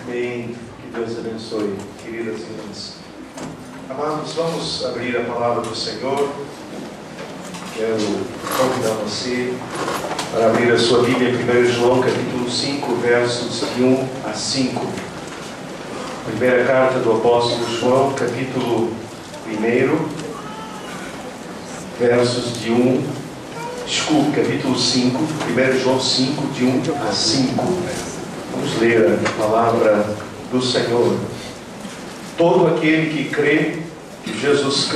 Amém. Que Deus abençoe, queridas irmãs. Amados, vamos abrir a palavra do Senhor. Quero convidar você para abrir a sua Bíblia em 1 João, capítulo 5, versos de 1 a 5. Primeira carta do apóstolo João, capítulo 1, versos de 1, capítulo 5, 1 João 5, de 1 a 5. Vamos ler a palavra do Senhor. Todo aquele que crê que Jesus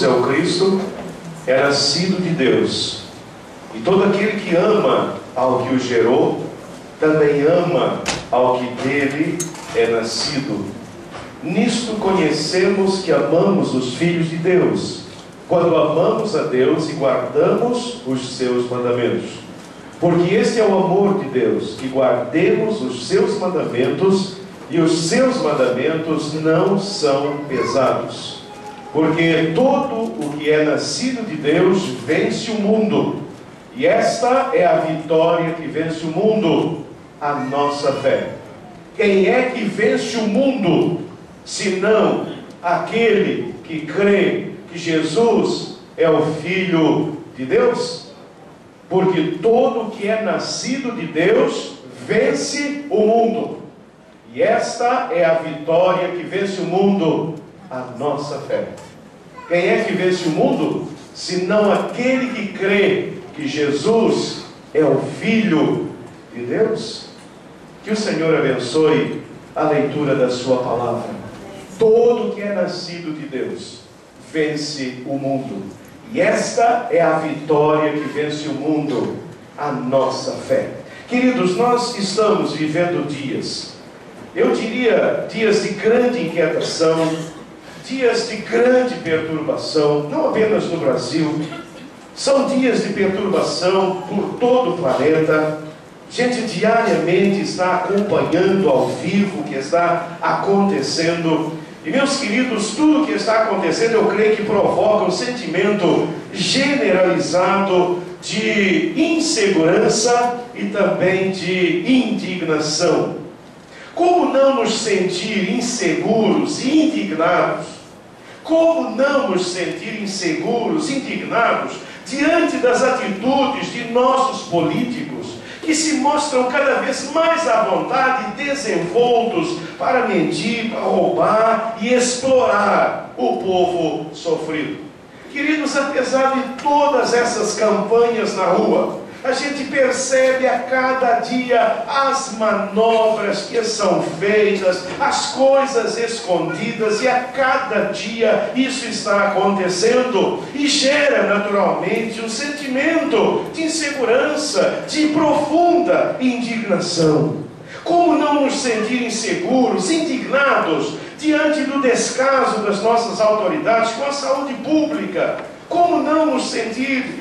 é o Cristo, é nascido de Deus. E todo aquele que ama ao que o gerou, também ama ao que dele é nascido. Nisto conhecemos que amamos os filhos de Deus, quando amamos a Deus e guardamos os seus mandamentos. Porque este é o amor de Deus, que guardemos os seus mandamentos, e os seus mandamentos não são pesados. Porque todo o que é nascido de Deus vence o mundo. E esta é a vitória que vence o mundo, a nossa fé. Quem é que vence o mundo, senão aquele que crê que Jesus é o Filho de Deus? Porque todo o que é nascido de Deus vence o mundo. E esta é a vitória que vence o mundo, a nossa fé. Quem é que vence o mundo, senão aquele que crê que Jesus é o Filho de Deus? Que o Senhor abençoe a leitura da sua palavra. Todo que é nascido de Deus vence o mundo. E esta é a vitória que vence o mundo, a nossa fé. Queridos, nós estamos vivendo dias, eu diria, dias de grande inquietação, dias de grande perturbação, não apenas no Brasil, são dias de perturbação por todo o planeta. Gente diariamente está acompanhando ao vivo o que está acontecendo. E meus queridos, tudo o que está acontecendo, eu creio que provoca um sentimento generalizado de insegurança e também de indignação. Como não nos sentir inseguros e indignados? Como não nos sentir inseguros e indignados diante das atitudes de nossos políticos, que se mostram cada vez mais à vontade e desenvoltos para mentir, para roubar e explorar o povo sofrido? Queridos, apesar de todas essas campanhas na rua, a gente percebe a cada dia as manobras que são feitas, as coisas escondidas, e a cada dia isso está acontecendo e gera naturalmente um sentimento de insegurança, de profunda indignação. Como não nos sentir inseguros, indignados diante do descaso das nossas autoridades com a saúde pública? Como não nos sentir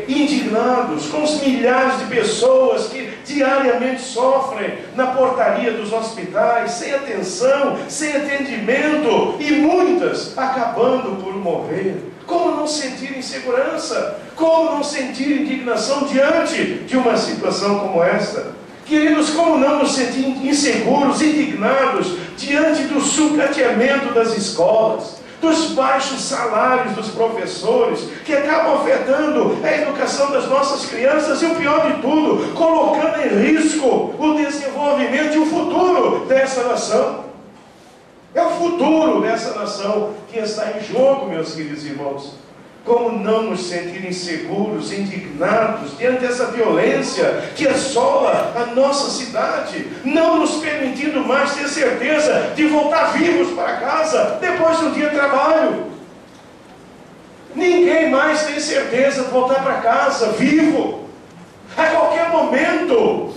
indignados com os milhares de pessoas que diariamente sofrem na portaria dos hospitais, sem atenção, sem atendimento, e muitas acabando por morrer? Como não sentir insegurança? Como não sentir indignação diante de uma situação como esta? Queridos, como não nos sentir inseguros, indignados diante do sucateamento das escolas, dos baixos salários dos professores, que acabam afetando a educação das nossas crianças e, o pior de tudo, colocando em risco o desenvolvimento e o futuro dessa nação? É o futuro dessa nação que está em jogo, meus queridos irmãos. Como não nos sentir inseguros, indignados diante dessa violência que assola a nossa cidade, não nos permitindo mais ter certeza de voltar vivos para casa depois do dia de trabalho? Ninguém mais tem certeza de voltar para casa vivo. A qualquer momento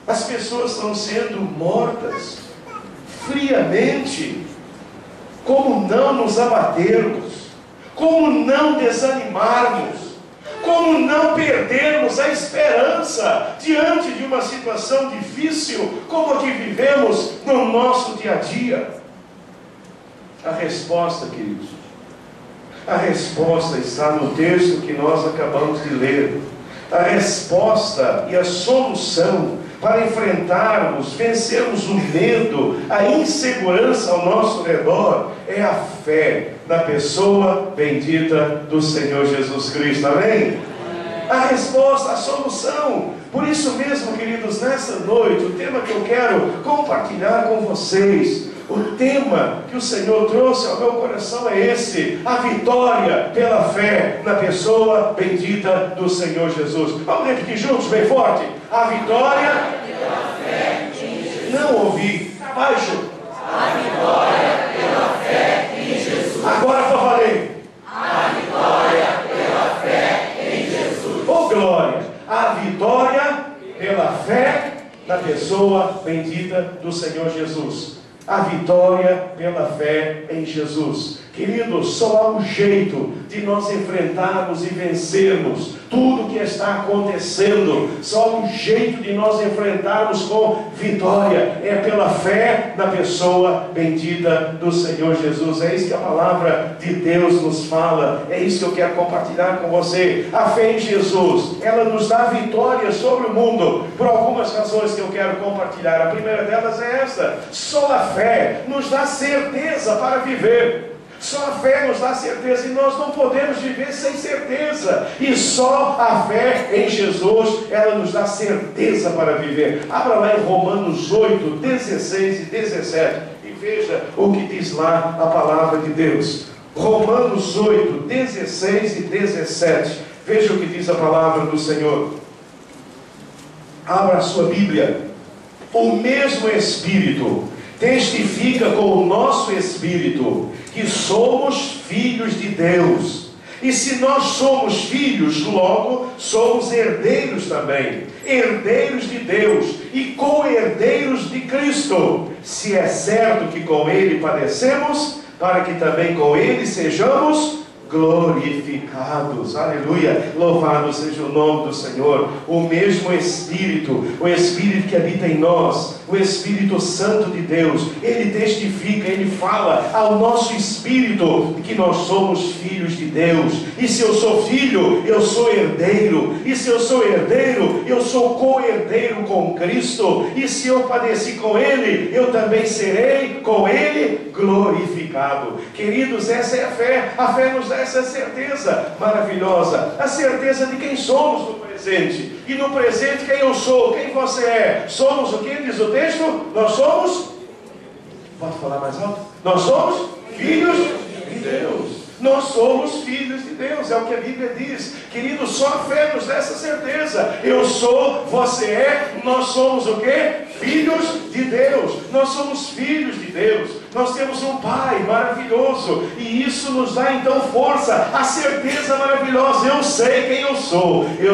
as pessoas estão sendo mortas friamente. Como não nos abatermos? Como não desanimarmos? Como não perdermos a esperança diante de uma situação difícil como a que vivemos no nosso dia a dia? A resposta, queridos, a resposta está no texto que nós acabamos de ler. A resposta e a solução para enfrentarmos, vencermos o medo, a insegurança ao nosso redor, é a fé na pessoa bendita do Senhor Jesus Cristo. Amém? A resposta, a solução. Por isso mesmo, queridos, nessa noite, o tema que eu quero compartilhar com vocês, o tema que o Senhor trouxe ao meu coração é esse: a vitória pela fé na pessoa bendita do Senhor Jesus. Vamos repetir juntos, bem forte: a vitória pela fé em Jesus. Não ouvi, baixo. A vitória pela fé em Jesus. Agora para valer. A vitória pela fé em Jesus. Oh glória! A vitória pela fé na pessoa bendita do Senhor Jesus. A vitória pela fé em Jesus. Queridos, só há um jeito de nós enfrentarmos e vencermos tudo que está acontecendo. Só há um jeito de nós enfrentarmos com vitória. É pela fé na pessoa bendita do Senhor Jesus. É isso que a palavra de Deus nos fala. É isso que eu quero compartilhar com você. A fé em Jesus, ela nos dá vitória sobre o mundo, por algumas razões que eu quero compartilhar. A primeira delas é esta: só a fé nos dá certeza para viver. Só a fé nos dá certeza, e nós não podemos viver sem certeza. E só a fé em Jesus, ela nos dá certeza para viver. Abra lá em Romanos 8, 16 e 17 e veja o que diz lá a palavra de Deus. Romanos 8, 16 e 17. Veja o que diz a palavra do Senhor. Abra a sua Bíblia. O mesmo Espírito testifica com o nosso espírito que somos filhos de Deus. E se nós somos filhos, logo somos herdeiros também, herdeiros de Deus e co-herdeiros de Cristo, se é certo que com Ele padecemos, para que também com Ele sejamos glorificados. Aleluia, louvado seja o nome do Senhor. O mesmo Espírito, o Espírito que habita em nós, o Espírito Santo de Deus, ele testifica, ele fala ao nosso espírito que nós somos filhos de Deus. E se eu sou filho, eu sou herdeiro. E se eu sou herdeiro, eu sou co-herdeiro com Cristo. E se eu padeci com Ele, eu também serei com Ele glorificado. Queridos, essa é a fé. A fé nos dá essa certeza maravilhosa, a certeza de quem somos no presente. E no presente, quem eu sou, quem você é. Somos o que diz o texto? Nós somos, pode falar mais alto? Nós somos filhos de Deus. Nós somos filhos de Deus, é o que a Bíblia diz. Querido, só a fé nos dá essa certeza. Eu sou, você é, nós somos o quê? Filhos de Deus. Nós somos filhos de Deus. Nós temos um Pai maravilhoso, e isso nos dá então força, a certeza maravilhosa. Eu sei quem eu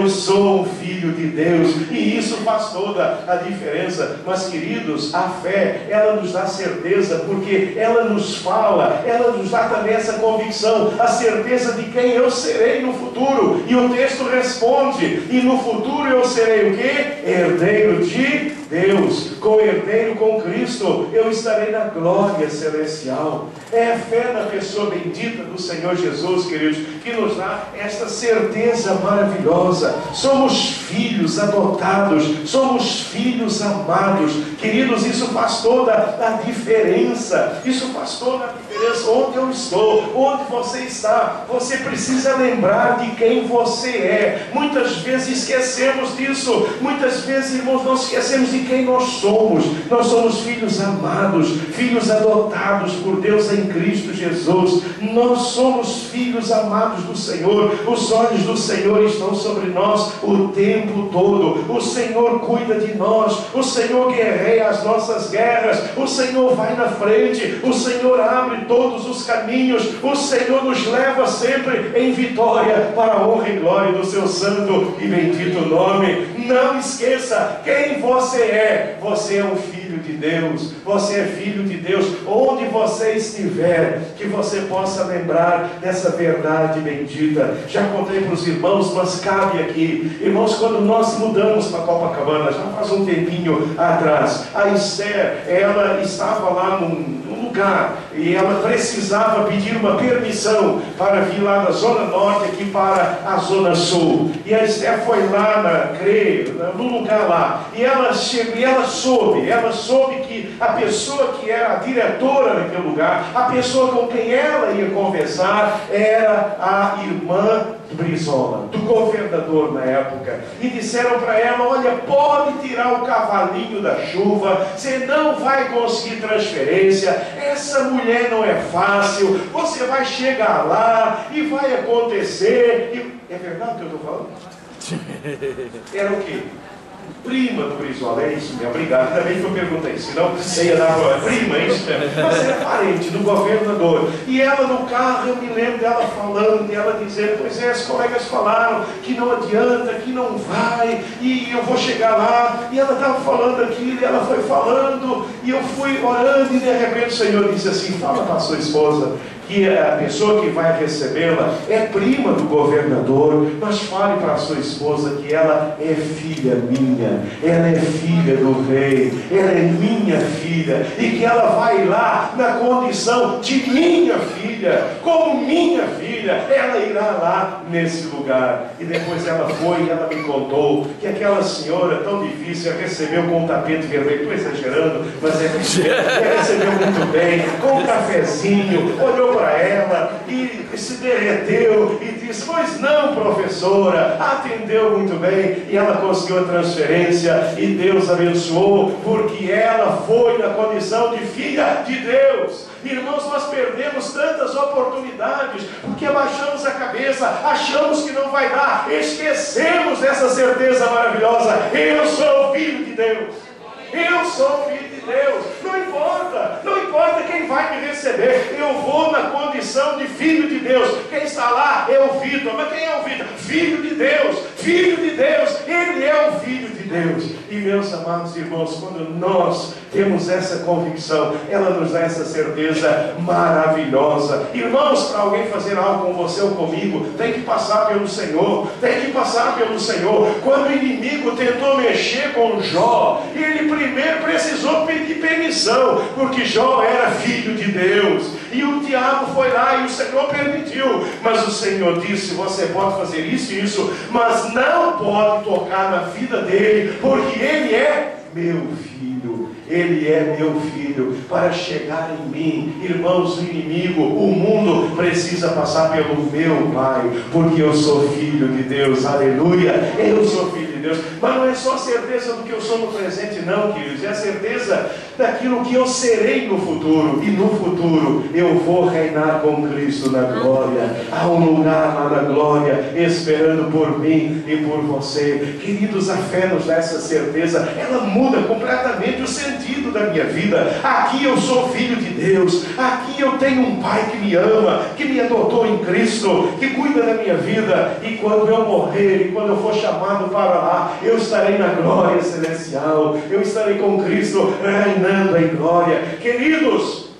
sou um filho de Deus, e isso faz toda a diferença. Mas queridos, a fé, ela nos dá certeza, porque ela nos fala, ela nos dá também essa convicção, a certeza de quem eu serei no futuro. E o texto responde: e no futuro eu serei o quê? Herdeiro de Deus, co-herdeiro com Cristo, eu estarei na glória celestial. É a fé na pessoa bendita do Senhor Jesus, queridos, que nos dá esta certeza maravilhosa. Somos filhos adotados, somos filhos amados. Queridos, isso faz toda a diferença. Isso faz toda a diferença. Onde eu estou, onde você está, você precisa lembrar de quem você é. Muitas vezes esquecemos disso. Muitas vezes, irmãos, nós esquecemos de quem nós somos. Nós somos filhos amados, filhos adotados por Deus em Cristo Jesus. Nós somos filhos amados do Senhor. Os olhos do Senhor estão sobre nós o tempo todo. O Senhor cuida de nós. O Senhor guerreia as nossas guerras. O Senhor vai na frente. O Senhor abre todos os caminhos. O Senhor nos leva sempre em vitória, para a honra e glória do seu santo e bendito nome. Não esqueça quem você é. Você é um filho de Deus. Você é filho de Deus. Onde você estiver, que você possa lembrar dessa verdade bendita. Já contei para os irmãos, mas cabe aqui. Irmãos, quando nós mudamos para Copacabana, já faz um tempinho atrás, a Esther, ela estava lá num um lugar e ela precisava pedir uma permissão para vir lá da Zona Norte aqui para a Zona Sul. E a Esther foi lá, no lugar lá, e ela chegou, e ela soube que a pessoa que era a diretora naquele lugar, a pessoa com quem ela ia conversar, era a irmã Brizola, do governador na época. E disseram para ela: olha, pode tirar o cavalinho da chuva, você não vai conseguir transferência, essa mulher não é fácil, você vai chegar lá e vai acontecer. É verdade o que eu estou falando? Era o quê? Prima do Brizola, é isso mesmo, obrigado. Ainda bem que eu perguntei, senão você ia dar uma prima, é isso mesmo. Mas era parente do governador. E ela no carro, eu me lembro dela falando, dela dizendo: pois é, os colegas falaram que não adianta, que não vai, e eu vou chegar lá. E ela estava falando aquilo, e ela foi falando, e eu fui orando, e de repente o Senhor disse assim: fala para a sua esposa que a pessoa que vai recebê-la é prima do governador, mas fale para a sua esposa que ela é filha minha, ela é filha do rei, ela é minha filha, e que ela vai lá na condição de minha filha, como minha filha, ela irá lá nesse lugar. E depois ela foi e ela me contou que aquela senhora tão difícil recebeu com um tapete vermelho, estou exagerando, mas ela recebeu muito bem, com um cafezinho, olhou para ela e se derreteu e disse: pois não, professora, atendeu muito bem, e ela conseguiu a transferência e Deus abençoou, porque ela foi na condição de filha de Deus. Irmãos, nós perdemos tantas oportunidades porque abaixamos a cabeça, achamos que não vai dar, esquecemos dessa certeza maravilhosa: eu sou filho de Deus, eu sou filho de Deus. Não importa quem vai me receber, eu vou na condição de filho de Deus. Quem está lá é o Vitor, mas quem é o Vitor? Filho de Deus, ele é o filho de Deus. E meus amados irmãos, quando nós temos essa convicção, ela nos dá essa certeza maravilhosa. Irmãos, para alguém fazer algo com você ou comigo, tem que passar pelo Senhor, Quando o inimigo tentou mexer com Jó, ele primeiro precisou pedir permissão, porque Jó era filho de Deus, e o diabo foi lá e o Senhor permitiu, mas o Senhor disse: você pode fazer isso e isso, mas não pode tocar na vida dele, porque ele é meu filho, ele é meu filho. Para chegar em mim, irmãos, o inimigo, o mundo precisa passar pelo meu Pai, porque eu sou filho de Deus, aleluia, eu sou filho de Deus. Mas não é só a certeza do que eu sou no presente não, queridos, é a certeza daquilo que eu serei no futuro, e no futuro eu vou reinar com Cristo na glória. Há um lugar lá na glória esperando por mim e por você. Queridos, a fé nos dá essa certeza, ela muda completamente o sentido da minha vida. Aqui eu sou filho de Deus, aqui eu tenho um Pai que me ama, que me adotou em Cristo, que cuida da minha vida, e quando eu morrer, e quando eu for chamado para lá, eu estarei na glória celestial, eu estarei com Cristo reinando em glória. Queridos,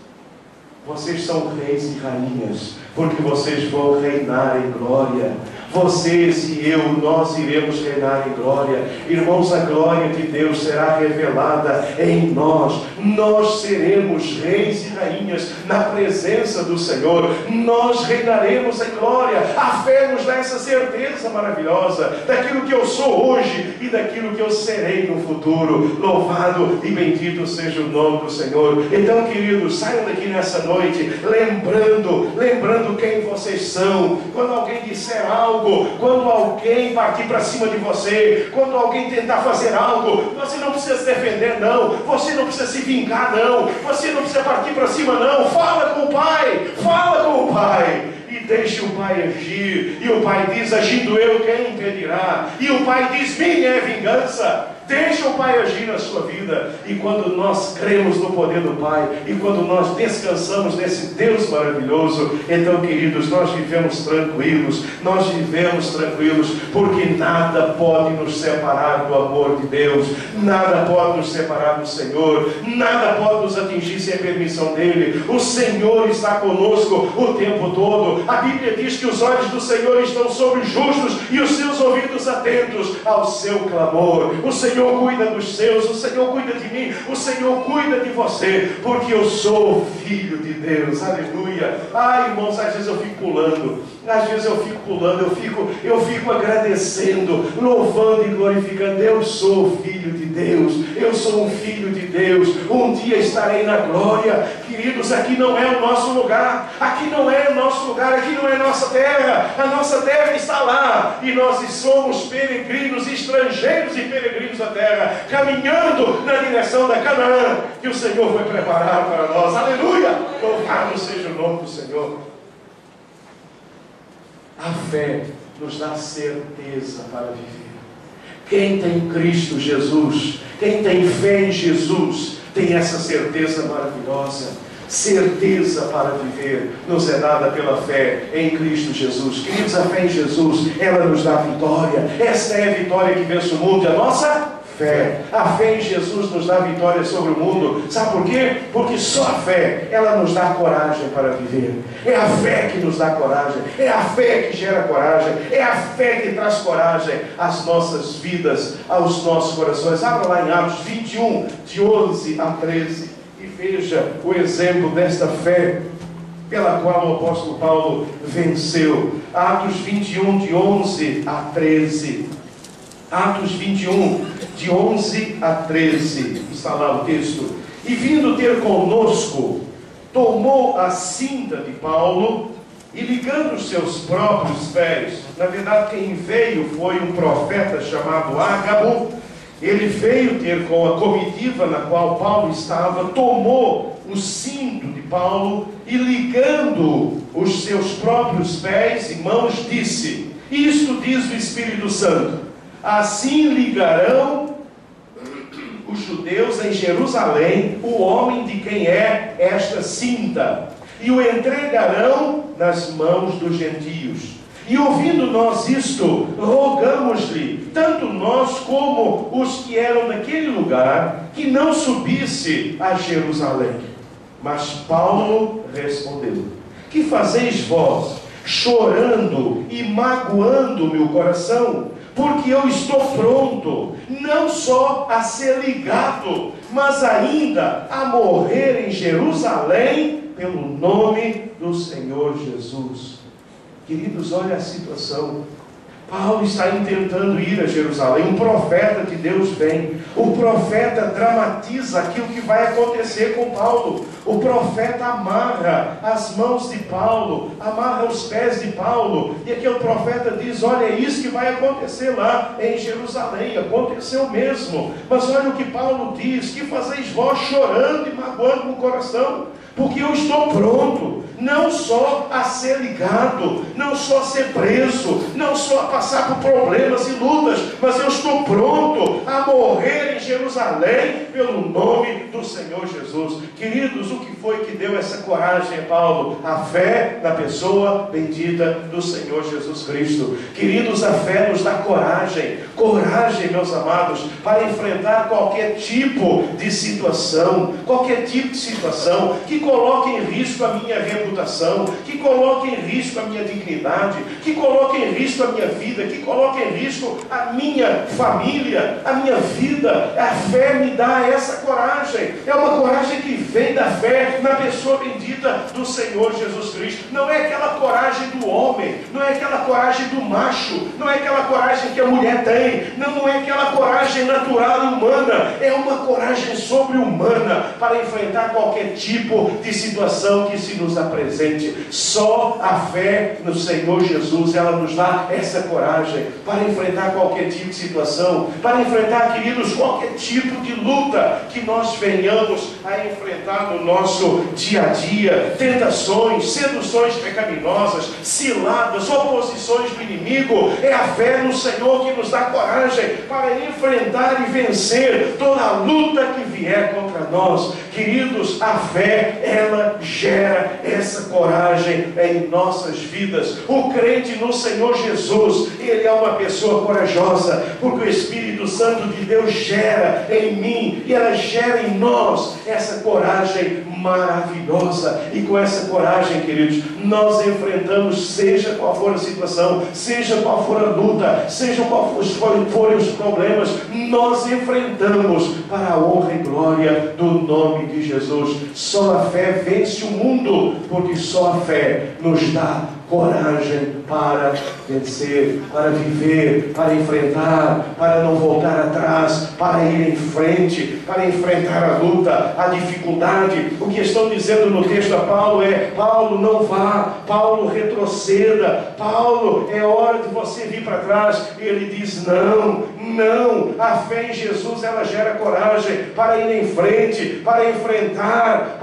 vocês são reis e rainhas, porque vocês vão reinar em glória. Vocês e eu, nós iremos reinar em glória. Irmãos, a glória de Deus será revelada em nós. Nós seremos reis e rainhas na presença do Senhor. Nós reinaremos em glória. A fé nos dá essa certeza maravilhosa daquilo que eu sou hoje e daquilo que eu serei no futuro. Louvado e bendito seja o nome do Senhor. Então, queridos, saiam daqui nessa noite lembrando quem vocês são. Quando alguém disser algo, quando alguém partir para cima de você, quando alguém tentar fazer algo, você não precisa se defender não, você não precisa se vingar não, você não precisa partir para cima não. Fala com o Pai e deixe o Pai agir. E o Pai diz: agindo eu, quem impedirá? E o Pai diz: minha é vingança. Deixa o Pai agir na sua vida. E quando nós cremos no poder do Pai, e quando nós descansamos nesse Deus maravilhoso, então, queridos, nós vivemos tranquilos, porque nada pode nos separar do amor de Deus, nada pode nos separar do Senhor, nada pode nos atingir sem a permissão dEle. O Senhor está conosco o tempo todo. A Bíblia diz que os olhos do Senhor estão sobre os justos e os seus ouvidos atentos ao seu clamor. O Senhor Senhor cuida dos seus, o Senhor cuida de mim, o Senhor cuida de você, porque eu sou filho de Deus. Aleluia. Ai, irmãos, às vezes eu fico pulando, eu fico agradecendo, louvando e glorificando. Eu sou filho de Deus, eu sou um filho de Deus, um dia estarei na glória. Queridos, aqui não é o nosso lugar, aqui não é o nosso lugar, aqui não é nossa terra, a nossa terra está lá, e nós somos peregrinos, estrangeiros e peregrinos da terra, caminhando na direção da Canaã, que o Senhor foi preparar para nós. Aleluia, louvado seja o nome do Senhor. A fé nos dá certeza para viver. Quem tem Cristo Jesus, quem tem fé em Jesus, tem essa certeza maravilhosa. Certeza para viver nos é dada pela fé em Cristo Jesus. Queridos, a fé em Jesus, ela nos dá vitória. Essa é a vitória que vence o mundo, a nossa fé. A fé em Jesus nos dá vitória sobre o mundo. Sabe por quê? Porque só a fé, ela nos dá coragem para viver. É a fé que nos dá coragem, é a fé que gera coragem, é a fé que traz coragem às nossas vidas, aos nossos corações. Abra lá em Atos 21, de 11 a 13, e veja o exemplo desta fé pela qual o apóstolo Paulo venceu. Atos 21, de 11 a 13. Atos 21, de 11 a 13, está lá o texto. E vindo ter conosco, tomou a cinta de Paulo e ligando os seus próprios pés. Na verdade, quem veio foi um profeta chamado Ágabo. Ele veio ter com a comitiva na qual Paulo estava, tomou o cinto de Paulo e ligando os seus próprios pés e mãos, disse: isto diz o Espírito Santo, assim ligarão os judeus em Jerusalém o homem de quem é esta cinta, e o entregarão nas mãos dos gentios. E ouvindo nós isto, rogamos-lhe, tanto nós como os que eram naquele lugar, que não subisse a Jerusalém. Mas Paulo respondeu: que fazeis vós, chorando e magoando meu coração? Porque eu estou pronto, não só a ser ligado, mas ainda a morrer em Jerusalém, pelo nome do Senhor Jesus. Queridos, olha a situação. Paulo está intentando ir a Jerusalém. Um profeta de Deus vem. O profeta dramatiza aquilo que vai acontecer com Paulo. O profeta amarra as mãos de Paulo, amarra os pés de Paulo, e aquele profeta diz: olha, é isso que vai acontecer lá em Jerusalém. Aconteceu mesmo. Mas olha o que Paulo diz: que fazeis vós chorando e magoando o coração? Porque eu estou pronto, não só a ser ligado, não só a ser preso, não só a passar por problemas e lutas, mas eu estou pronto a morrer em Jerusalém pelo nome do Senhor Jesus. Queridos, o que foi que deu essa coragem a Paulo? A fé na pessoa bendita do Senhor Jesus Cristo. Queridos, a fé nos dá coragem, meus amados, para enfrentar qualquer tipo de situação, que coloque em risco a minha reputação, que coloque em risco a minha dignidade, que coloque em risco a minha vida, que coloque em risco a minha família, a minha vida. A fé me dá essa coragem. É uma coragem que vem da fé na pessoa bendita do Senhor Jesus Cristo. Não é aquela coragem do homem, não é aquela coragem do macho, não é aquela coragem que a mulher tem, não é aquela coragem natural e humana. É uma coragem sobre-humana para enfrentar qualquer tipo de situação que se nos apresente. Só a fé no Senhor Jesus, ela nos dá essa coragem para enfrentar qualquer tipo de situação, para enfrentar, queridos, qualquer tipo de luta que nós venhamos a enfrentar no nosso dia a dia. Tentações, seduções pecaminosas, ciladas, oposições do inimigo. É a fé no Senhor que nos dá coragem para enfrentar e vencer toda a luta que vier contra nós. Queridos, a fé, ela gera essa coragem em nossas vidas. O crente no Senhor Jesus, ele é uma pessoa corajosa, porque o Espírito Espírito Santo de Deus gera em mim e ela gera em nós essa coragem maravilhosa. E com essa coragem, queridos, nós enfrentamos, seja qual for a situação, seja qual for a luta, seja qual forem os problemas, nós enfrentamos para a honra e glória do nome de Jesus. Só a fé vence o mundo, porque só a fé nos dá coragem para vencer, para viver, para enfrentar, para não voltar atrás, para ir em frente, para enfrentar a luta, a dificuldade. O que estão dizendo no texto a Paulo é: Paulo, não vá, Paulo, retroceda, Paulo, é hora de você vir para trás. E ele diz: não, a fé em Jesus, ela gera coragem para ir em frente, para enfrentar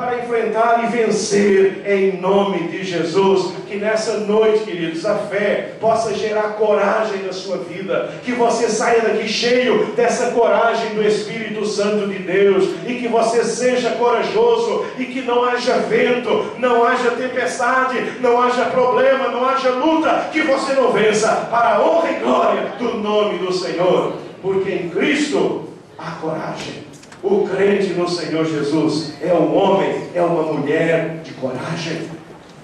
e vencer em nome de Jesus. Que nessa noite, queridos, a fé possa gerar coragem na sua vida, que você saia daqui cheio dessa coragem do Espírito Santo de Deus, e que você seja corajoso, e que não haja vento, não haja tempestade, não haja problema, não haja luta, que você não vença, para a honra e glória do nome do Senhor, porque em Cristo há coragem. O crente no Senhor Jesus é um homem, é uma mulher de coragem.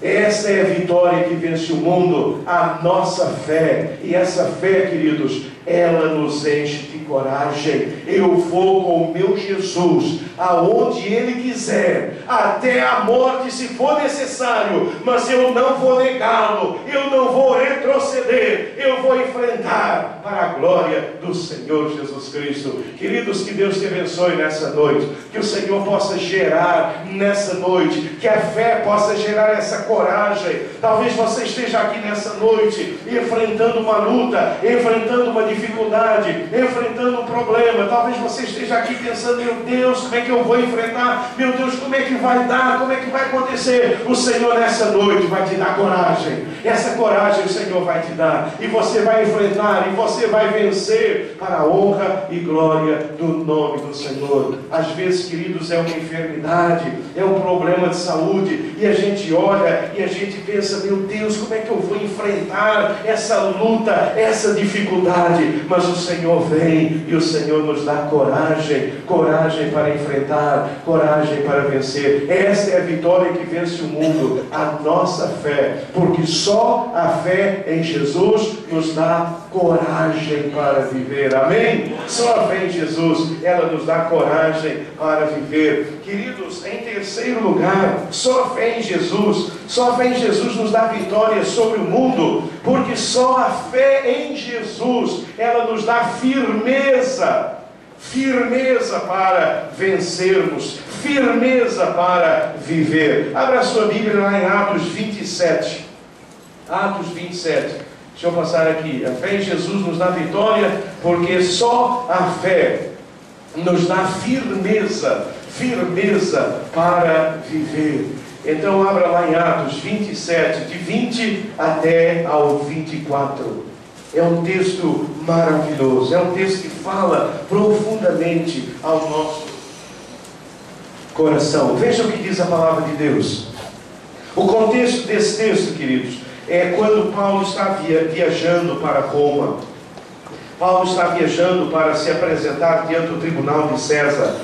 Essa é a vitória que vence o mundo, a nossa fé. E essa fé, queridos, ela nos enche de coragem. Eu vou com o meu Jesus aonde Ele quiser, até a morte se for necessário, mas eu não vou negá-lo, eu não vou retroceder, eu vou enfrentar para a glória do Senhor Jesus Cristo. Queridos, que Deus te abençoe nessa noite, que o Senhor possa gerar nessa noite, que a fé possa gerar essa coragem. Talvez você esteja aqui nessa noite enfrentando uma luta, enfrentando uma dificuldade, enfrentando um problema. Talvez você esteja aqui pensando: meu Deus, como é que eu vou enfrentar? Meu Deus, como é que vai dar? Como é que vai acontecer? O Senhor nessa noite vai te dar coragem. Essa coragem o Senhor vai te dar, e você vai enfrentar, e você vai vencer para a honra e glória do nome do Senhor. Às vezes, queridos, é uma enfermidade, é um problema de saúde, e a gente olha e a gente pensa: meu Deus, como é que eu vou enfrentar essa luta, essa dificuldade? Mas o Senhor vem e o Senhor nos dá coragem, coragem para enfrentar, coragem para vencer. Essa é a vitória que vence o mundo, a nossa fé, porque só a fé em Jesus nos dá coragem para viver. Amém? Só a fé em Jesus, ela nos dá coragem para viver. Queridos, em terceiro lugar, só a fé em Jesus, só a fé em Jesus nos dá vitória sobre o mundo, porque só a fé em Jesus, ela nos dá firmeza para vencermos, firmeza para viver. Abra a sua Bíblia lá em Atos 27. Atos 27. Deixa eu passar aqui. A fé em Jesus nos dá vitória, porque só a fé nos dá firmeza para viver. Então abra lá em Atos 27, de 20 até ao 24. É um texto maravilhoso, é um texto que fala profundamente ao nosso coração. Veja o que diz a palavra de Deus. O contexto desse texto, queridos, é quando Paulo está viajando para Roma. Paulo está viajando para se apresentar diante do tribunal de César.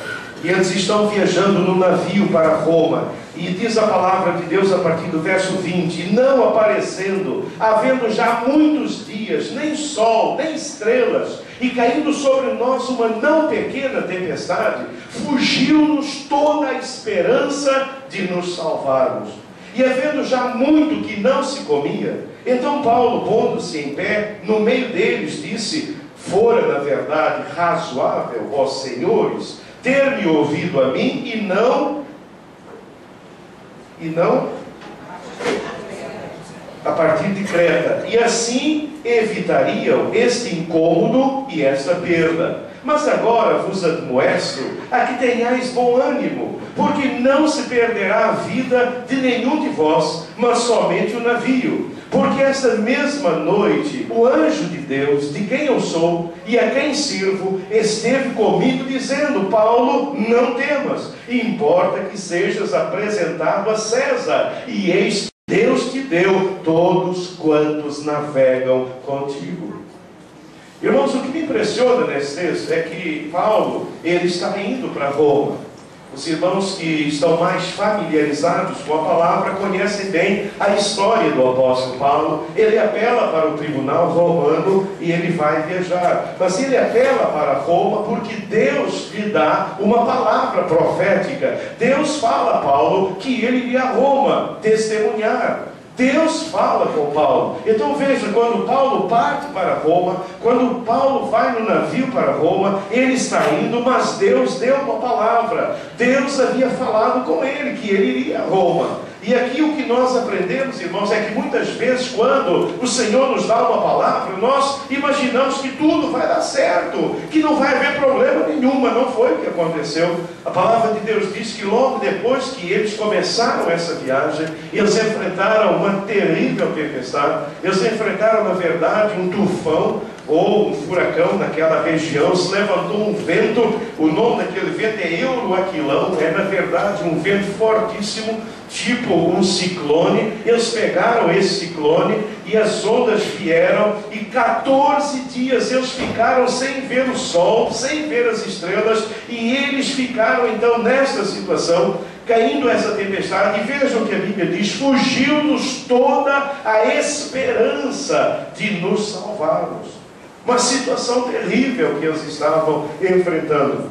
E eles estão viajando no navio para Roma. E diz a palavra de Deus a partir do verso 20: não aparecendo, havendo já muitos dias, nem sol, nem estrelas, e caindo sobre nós uma não pequena tempestade, fugiu-nos toda a esperança de nos salvarmos. E havendo já muito que não se comia, então Paulo, pondo-se em pé, no meio deles, disse: fora, na verdade, razoável, ó senhores, ter-me ouvido a mim e não a partir de Creta, e assim evitariam este incômodo e esta perda. Mas agora vos admoesto a que tenhais bom ânimo, porque não se perderá a vida de nenhum de vós, mas somente o navio. Porque esta mesma noite o anjo de Deus, de quem eu sou e a quem sirvo, esteve comigo dizendo: Paulo, não temas, importa que sejas apresentado a César, e eis que Deus te deu todos quantos navegam contigo. Irmãos, o que me impressiona nesse texto é que Paulo, ele está indo para Roma. Os irmãos que estão mais familiarizados com a palavra conhecem bem a história do apóstolo Paulo. Ele apela para o tribunal romano e ele vai viajar. Mas ele apela para Roma porque Deus lhe dá uma palavra profética. Deus fala a Paulo que ele iria a Roma testemunhar. Deus fala com Paulo. Então veja, quando Paulo parte para Roma, quando Paulo vai no navio para Roma, ele está indo, mas Deus deu uma palavra. Deus havia falado com ele que ele iria a Roma. E aqui o que nós aprendemos, irmãos, é que muitas vezes quando o Senhor nos dá uma palavra, nós imaginamos que tudo vai dar certo, que não vai haver problema nenhum, mas não foi o que aconteceu. A palavra de Deus diz que logo depois que eles começaram essa viagem, eles enfrentaram uma terrível tempestade, eles enfrentaram, na verdade, um tufão, ou um furacão naquela região. Se levantou um vento, o nome daquele vento é Euroaquilão, é na verdade um vento fortíssimo, tipo um ciclone. Eles pegaram esse ciclone e as ondas vieram, e 14 dias eles ficaram sem ver o sol, sem ver as estrelas, e eles ficaram então nesta situação, caindo essa tempestade. E vejam o que a Bíblia diz: fugiu-nos toda a esperança de nos salvarmos. Uma situação terrível que eles estavam enfrentando.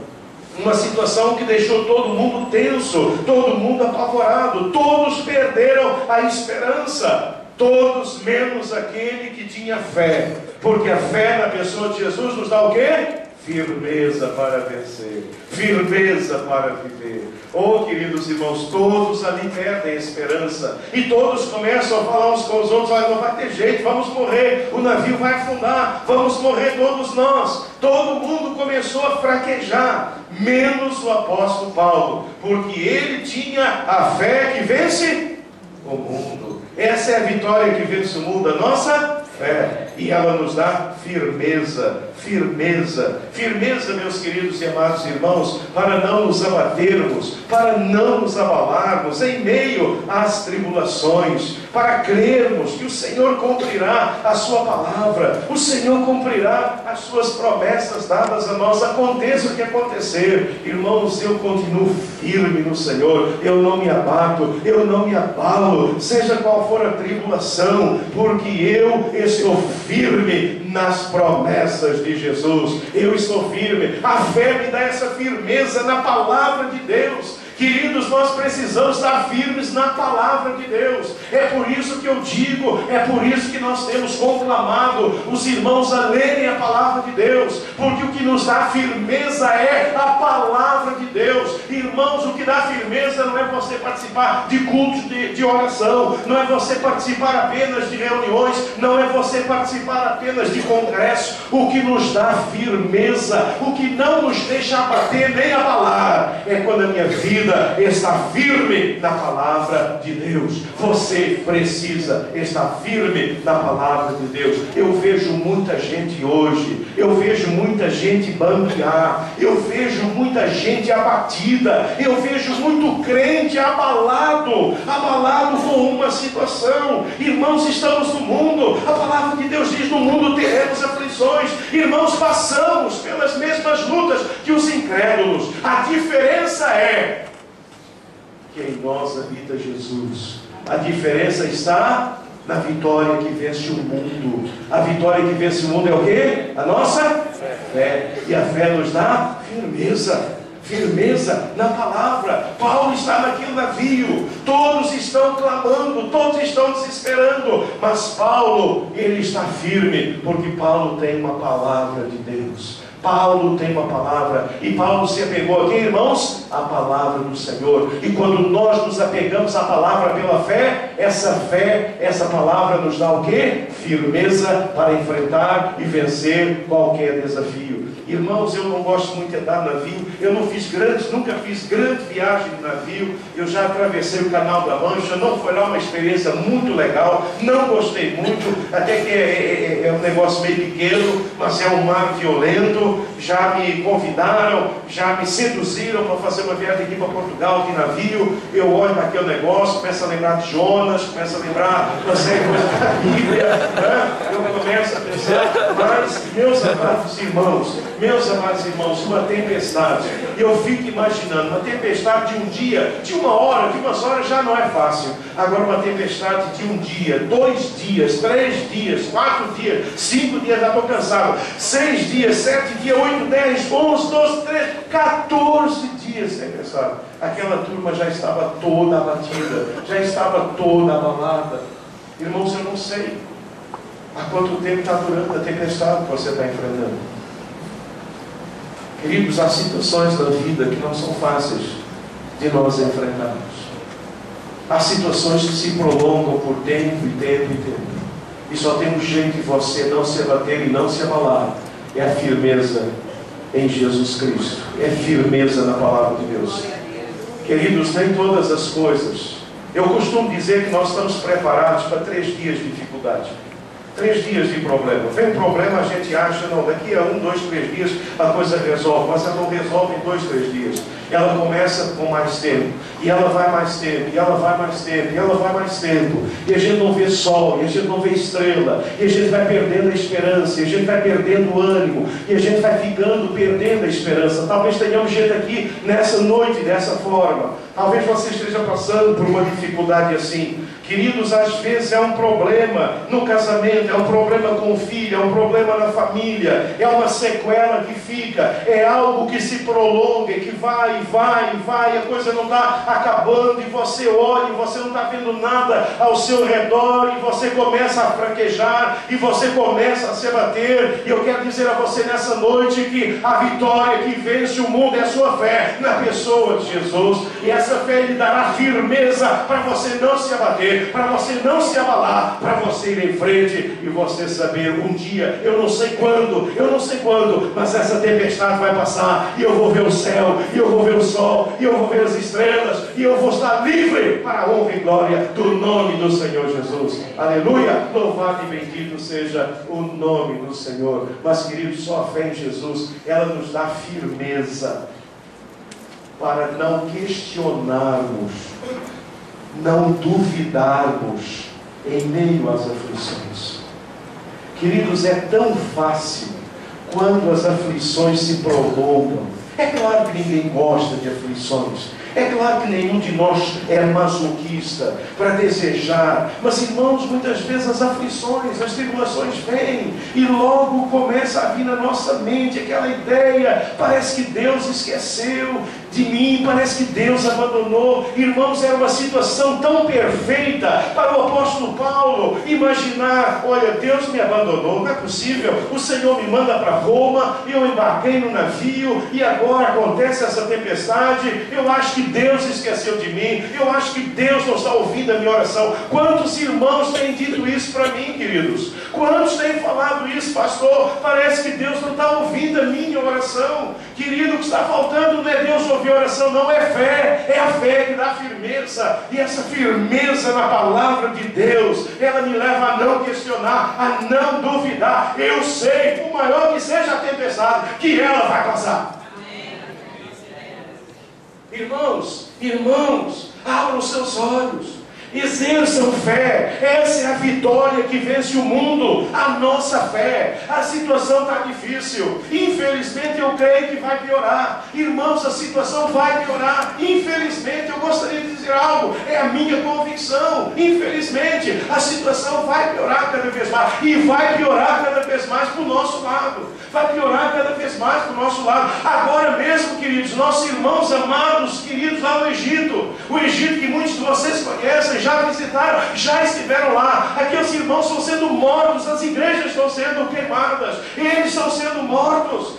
Uma situação que deixou todo mundo tenso, todo mundo apavorado. Todos perderam a esperança. Todos menos aquele que tinha fé. Porque a fé na pessoa de Jesus nos dá o quê? Firmeza para vencer, firmeza para viver. Oh, queridos irmãos, todos ali perdem a esperança, e todos começam a falar uns com os outros: olha, não vai ter jeito, vamos morrer, o navio vai afundar, vamos morrer todos nós. Todo mundo começou a fraquejar, menos o apóstolo Paulo, porque ele tinha a fé que vence o mundo. Essa é a vitória que vence o mundo, a nossa fé, e ela nos dá firmeza, firmeza, firmeza, meus queridos e amados irmãos, para não nos abatermos, para não nos abalarmos em meio às tribulações, para crermos que o Senhor cumprirá a sua palavra, o Senhor cumprirá as suas promessas dadas a nós, aconteça o que acontecer. Irmãos, eu continuo firme no Senhor, eu não me abato, eu não me abalo, seja qual for a tribulação, porque eu estou firme nas promessas de Jesus. Eu estou firme. A fé me dá essa firmeza na palavra de Deus. Queridos, nós precisamos estar firmes na palavra de Deus. É por isso que eu digo, é por isso que nós temos conclamado os irmãos a lerem a palavra de Deus, porque o que nos dá firmeza é a palavra de Deus. Irmãos, o que dá firmeza não é você participar de cultos de oração, não é você participar apenas de reuniões, não é você participar apenas de congresso. O que nos dá firmeza, o que não nos deixa abater nem abalar, é quando a minha vida está firme na palavra de Deus. Você precisa estar firme na palavra de Deus. Eu vejo muita gente hoje, eu vejo muita gente banguear, eu vejo muita gente abatida, eu vejo muito crente abalado com uma situação. Irmãos, estamos no mundo, a palavra de Deus diz: no mundo teremos aflições. Irmãos, passamos pelas mesmas lutas que os incrédulos. A diferença é que em nós habita Jesus. A diferença está na vitória que vence o mundo. A vitória que vence o mundo é o quê? A nossa fé. E a fé nos dá firmeza. Firmeza na palavra. Paulo está naquele navio, todos estão clamando, todos estão desesperando, mas Paulo, ele está firme, porque Paulo tem uma palavra de Deus. Paulo tem uma palavra, e Paulo se apegou a quem, irmãos? A palavra do Senhor. E quando nós nos apegamos à palavra pela fé, essa palavra nos dá o quê? Firmeza para enfrentar e vencer qualquer desafio. Irmãos, eu não gosto muito de andar no navio, nunca fiz grande viagem de navio. Eu já atravessei o Canal da Mancha, não foi lá uma experiência muito legal, não gostei muito. até que é um negócio meio pequeno, mas é um mar violento. Já me convidaram, já me seduziram para fazer uma viagem aqui para Portugal de navio. Eu olho para aquele negócio, começo a lembrar de Jonas, começo a lembrar uma série de coisas da Bíblia, né? Eu começo a pensar, mas meus amados irmãos, uma tempestade. Eu fico imaginando, uma tempestade de um dia, de uma hora, de umas horas já não é fácil. Agora uma tempestade de um dia, 2 dias, 3 dias, 4 dias, 5 dias, já estou cansado. 6 dias, 7 dias, 8, 10, 11, 12, 13, 14 dias tempestade. Aquela turma já estava toda abatida, já estava toda abalada. Irmãos, eu não sei há quanto tempo está durando a tempestade que você está enfrentando. Queridos, há situações da vida que não são fáceis de nós enfrentarmos. Há situações que se prolongam por tempo e tempo e tempo. E só tem um jeito de você não se abater e não se abalar. É a firmeza em Jesus Cristo. É firmeza na palavra de Deus. Queridos, nem todas as coisas. Eu costumo dizer que nós estamos preparados para 3 dias de dificuldade. 3 dias de problema. Vem um problema, a gente acha, não, daqui a 1, 2, 3 dias a coisa resolve, mas ela não resolve em 2, 3 dias. Ela começa com mais tempo, e ela vai mais tempo, e ela vai mais tempo, e ela vai mais tempo, e a gente não vê sol, e a gente não vê estrela, e a gente vai perdendo a esperança, e a gente vai perdendo o ânimo, e a gente vai ficando perdendo a esperança. Talvez tenhamos gente aqui nessa noite dessa forma. Talvez você esteja passando por uma dificuldade assim. Queridos, às vezes é um problema no casamento, é um problema com o filho, é um problema na família, é uma sequela que fica, é algo que se prolonga, que vai, a coisa não está acabando, e você olha, e você não está vendo nada ao seu redor, e você começa a fraquejar, e você começa a se abater. E eu quero dizer a você nessa noite que a vitória que vence o mundo é a sua fé na pessoa de Jesus, e essa fé lhe dará firmeza para você não se abater, para você não se abalar, para você ir em frente e você saber um dia, eu não sei quando, mas essa tempestade vai passar, e eu vou ver o céu, e eu vou ver o sol, e eu vou ver as estrelas, e eu vou estar livre para a honra e glória do nome do Senhor Jesus. Aleluia! Louvado e bendito seja o nome do Senhor. Mas, queridos, só a fé em Jesus, ela nos dá firmeza para não questionarmos, não duvidarmos em meio às aflições. Queridos, é tão fácil quando as aflições se prolongam. É claro que ninguém gosta de aflições. É claro que nenhum de nós é masoquista para desejar. Mas, irmãos, muitas vezes as aflições, as tribulações vêm, e logo começa a vir na nossa mente aquela ideia: parece que Deus esqueceu de mim, parece que Deus abandonou. Irmãos, era uma situação tão perfeita para o apóstolo Paulo imaginar: olha, Deus me abandonou, não é possível, o Senhor me manda para Roma, eu embarquei no navio, e agora acontece essa tempestade. Eu acho que Deus esqueceu de mim, eu acho que Deus não está ouvindo a minha oração. Quantos irmãos têm dito isso para mim, queridos? Quantos têm falado isso? Pastor, parece que Deus não está ouvindo a minha oração. Querido, o que está faltando não é Deus ouvir a oração, não, é fé. É a fé que dá firmeza, e essa firmeza na palavra de Deus, ela me leva a não questionar, a não duvidar. Eu sei, por maior que seja a tempestade, que ela vai passar. Irmãos, abram os seus olhos, exerçam fé. Essa é a vitória que vence o mundo, a nossa fé. A situação está difícil, infelizmente eu creio que vai piorar. Irmãos, a situação vai piorar, infelizmente. Eu gostaria de dizer algo, é a minha convicção. Infelizmente, a situação vai piorar cada vez mais, e vai piorar cada vez mais para o nosso lado. Vai piorar cada vez mais para o nosso lado. Agora mesmo, queridos, nossos irmãos amados, queridos, lá no Egito, o Egito que muitos de vocês conhecem, já visitaram, já estiveram lá. Aqueles irmãos estão sendo mortos, as igrejas estão sendo queimadas, eles estão sendo mortos.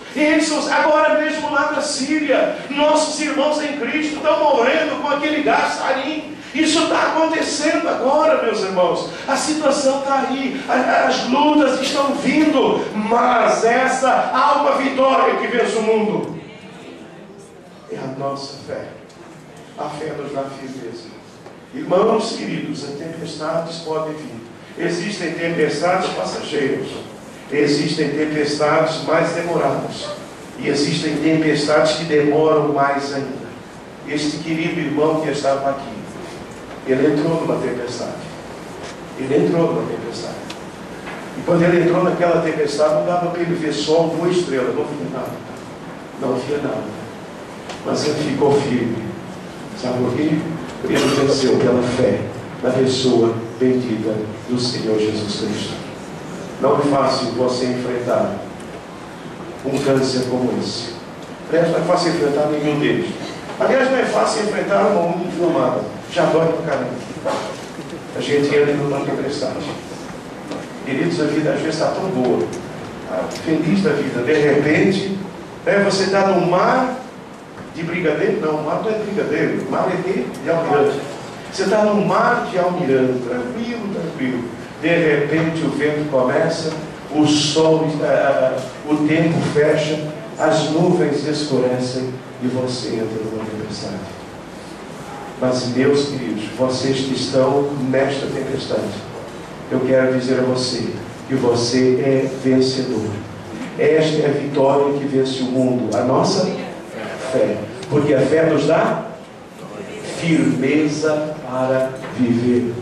Agora mesmo lá na Síria, nossos irmãos em Cristo estão morrendo com aquele gás sarin. Isso está acontecendo agora, meus irmãos. A situação está aí, as lutas estão vindo, mas há uma vitória que vence o mundo. É a nossa fé. A fé nos dá firmeza. Irmãos queridos, as tempestades podem vir. Existem tempestades passageiras, existem tempestades mais demoradas, e existem tempestades que demoram mais ainda. Este querido irmão que estava aqui, ele entrou numa tempestade. Ele entrou numa tempestade. E quando ele entrou naquela tempestade, não dava para ele ver sol, 2 estrelas, não via nada. Não via nada. Mas ele ficou firme. Sabe por quê? Ele venceu pela fé na pessoa bendita do Senhor Jesus Cristo. Não é fácil você enfrentar um câncer como esse. Aliás, não é fácil enfrentar nenhum deles. Aliás, não é fácil enfrentar uma unha inflamada. Já dói pra caramba. A gente entra numa tempestade. Queridos, a vida às vezes está tão boa, feliz da vida. De repente, você está no mar de brigadeiro. Não, o mar não é brigadeiro, o mar é de almirante. Você está no mar de almirante, tranquilo, tranquilo. De repente o vento começa, o sol, o tempo fecha, as nuvens escurecem e você entra numa tempestade. Mas, meus queridos, vocês que estão nesta tempestade, eu quero dizer a você que você é vencedor. Esta é a vitória que vence o mundo, a nossa fé. Porque a fé nos dá firmeza para viver,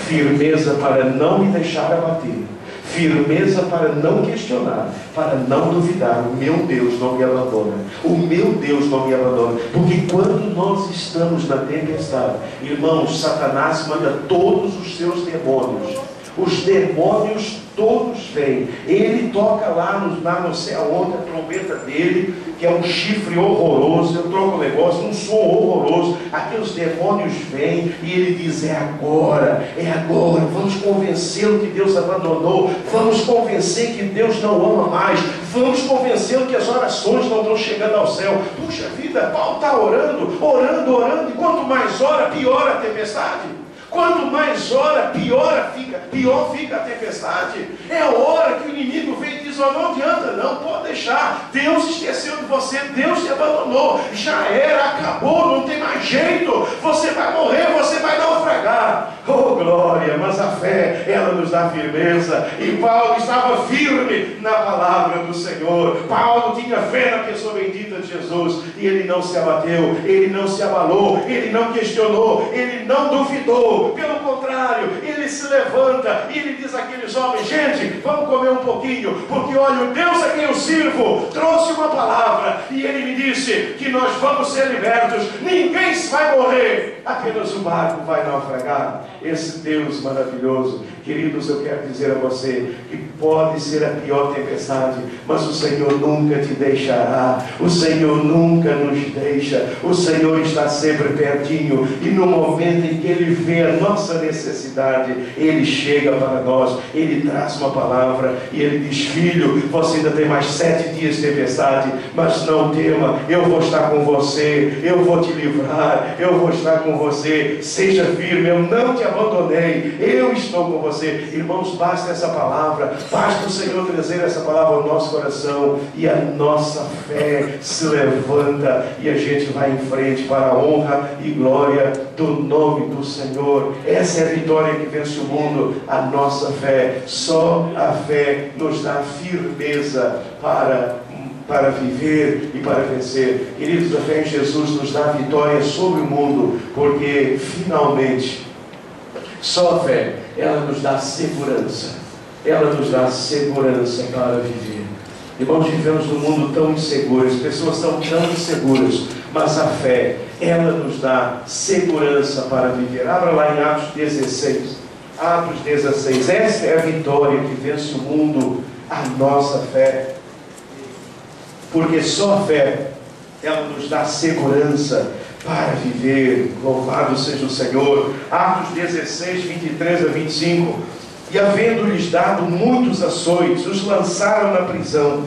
firmeza para não me deixar abater, firmeza para não questionar, para não duvidar. O meu Deus não me abandona, o meu Deus não me abandona. Porque quando nós estamos na tempestade, irmãos, Satanás manda todos os seus demônios. Os demônios todos vêm. Ele toca lá não sei aonde, a trombeta dele, que é um chifre horroroso. Eu troco o negócio, um som horroroso. Aqueles demônios vêm e ele diz: é agora, vamos convencê-lo que Deus abandonou, vamos convencer que Deus não ama mais, vamos convencê-lo que as orações não estão chegando ao céu. Puxa vida, Paulo está orando, e quanto mais ora, pior a tempestade. Quanto mais ora, pior fica a tempestade. É a hora que o inimigo vem e diz: não adianta, não pode deixar, Deus esqueceu de você, Deus te abandonou, já era, acabou, não tem mais jeito, você vai morrer, você vai naufragar. Oh glória! Mas a fé, ela nos dá firmeza, e Paulo estava firme na palavra do Senhor. Paulo tinha fé na pessoa bendita de Jesus, e ele não se abateu, ele não se abalou, ele não questionou, ele não duvidou. Pelo contrário, ele se levanta e ele diz àqueles homens: gente, vamos comer um pouquinho, porque olha, o Deus a quem eu sirvo trouxe uma palavra, e ele me disse que nós vamos ser libertos, ninguém vai morrer, apenas o barco vai naufragar. Esse Deus maravilhoso, queridos, eu quero dizer a você que pode ser a pior tempestade, mas o Senhor nunca te deixará, o Senhor nunca nos deixa, o Senhor está sempre pertinho, e no momento em que Ele vê a nossa necessidade, Ele chega para nós, Ele traz uma palavra, e Ele diz: filho, você ainda tem mais 7 dias de tempestade, mas não tema, eu vou estar com você, eu vou te livrar, eu vou estar com você, seja firme, eu não te abandonei, eu estou com você. Irmãos, basta essa palavra, basta o Senhor trazer essa palavra ao nosso coração, e a nossa fé se levanta, e a gente vai em frente para a honra e glória do nome do Senhor. Essa é a vitória que vence o mundo, a nossa fé. Só a fé nos dá firmeza para viver e para vencer. Queridos, a fé em Jesus nos dá vitória sobre o mundo, porque finalmente só a fé, ela nos dá segurança, ela nos dá segurança para viver. Irmãos, vivemos num mundo tão inseguro, as pessoas são tão inseguras, mas a fé, ela nos dá segurança para viver. Abra lá em Atos 16, Atos 16, essa é a vitória que vence o mundo, a nossa fé, porque só a fé, ela nos dá segurança para viver. Louvado seja o Senhor. Atos 16, 23 a 25. E havendo-lhes dado muitos açoites, os lançaram na prisão,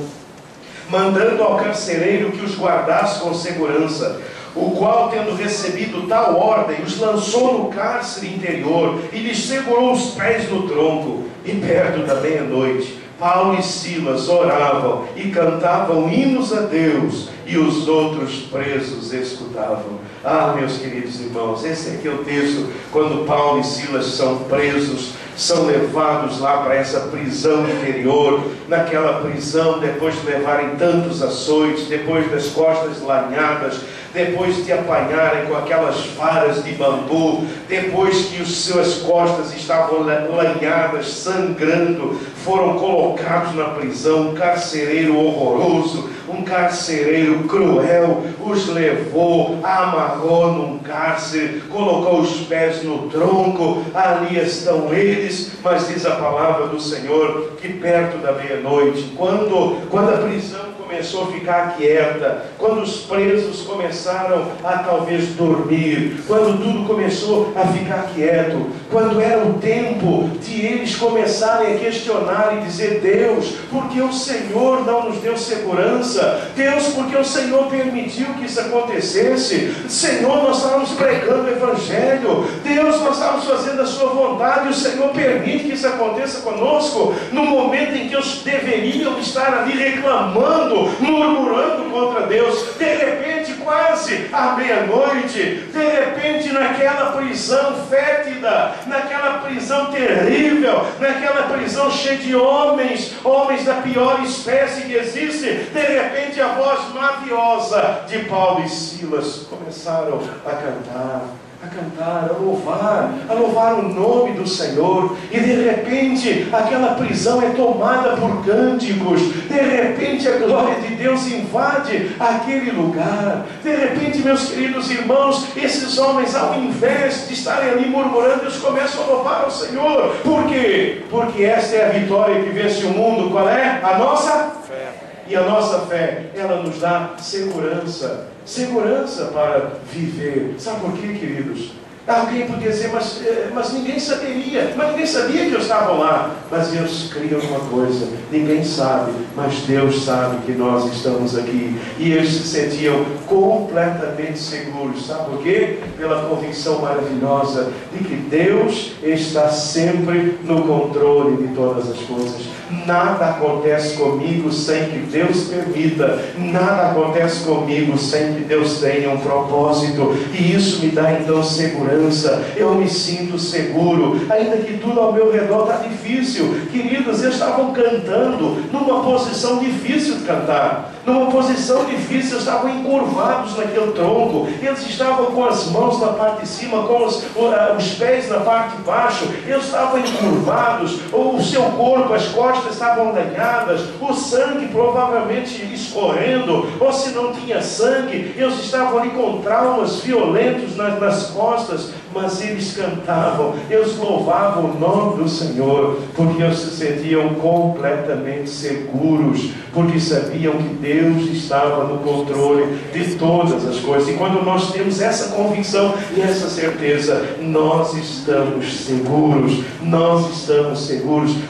mandando ao carcereiro que os guardasse com segurança, o qual, tendo recebido tal ordem, os lançou no cárcere interior e lhes segurou os pés no tronco. E perto da meia-noite, Paulo e Silas oravam e cantavam hinos a Deus, e os outros presos escutavam. Ah, meus queridos irmãos, esse aqui é o texto quando Paulo e Silas são presos, são levados lá para essa prisão interior. Naquela prisão, depois de levarem tantos açoites, depois das costas lanhadas, depois de apanharem com aquelas varas de bambu, depois que as suas costas estavam lanhadas, sangrando, foram colocados na prisão. Um carcereiro horroroso, um carcereiro cruel, os levou, amarrou num cárcere, colocou os pés no tronco. Ali estão eles, mas diz a palavra do Senhor que perto da meia-noite, quando a prisão começou a ficar quieta, quando os presos começaram a talvez dormir, quando tudo começou a ficar quieto, quando era o tempo de eles começarem a questionar e dizer: Deus, por que o Senhor não nos deu segurança? Deus, por que o Senhor permitiu que isso acontecesse? Senhor, nós estávamos pregando o Evangelho. Deus, nós estávamos fazendo a sua vontade, e o Senhor permite que isso aconteça conosco no momento em que eles deveriam estar ali reclamando, murmurando contra Deus. De repente, quase à meia-noite, de repente, naquela prisão fétida, naquela prisão terrível, naquela prisão cheia de homens da pior espécie que existe, de repente a voz maviosa de Paulo e Silas começaram a cantar, a louvar o nome do Senhor. E de repente aquela prisão é tomada por cânticos, de repente a glória de Deus invade aquele lugar. De repente, meus queridos irmãos, esses homens, ao invés de estarem ali murmurando, eles começam a louvar ao Senhor. Por quê? Porque esta é a vitória que vence o mundo. Qual é? A nossa fé. E a nossa fé, ela nos dá segurança para viver. Sabe por quê, queridos? Alguém podia dizer, mas ninguém saberia, mas ninguém sabia que eu estava lá. Mas eles criam uma coisa: ninguém sabe, mas Deus sabe que nós estamos aqui. E eles se sentiam completamente seguros. Sabe por quê? Pela convicção maravilhosa de que Deus está sempre no controle de todas as coisas. Nada acontece comigo sem que Deus permita. Nada acontece comigo sem que Deus tenha um propósito. E isso me dá então segurança. Eu me sinto seguro, ainda que tudo ao meu redor está difícil. Queridos, eles estavam cantando numa posição difícil de cantar, numa posição difícil. Eles estavam encurvados naquele tronco, eles estavam com as mãos na parte de cima, com os pés na parte de baixo, eles estavam encurvados, ou o seu corpo, as costas estavam lanhadas, o sangue provavelmente escorrendo, ou se não tinha sangue, eles estavam ali com traumas violentos nas costas. Mas eles cantavam, eles louvavam o nome do Senhor, porque eles se sentiam completamente seguros, porque sabiam que Deus estava no controle de todas as coisas. E quando nós temos essa convicção e essa certeza, nós estamos seguros.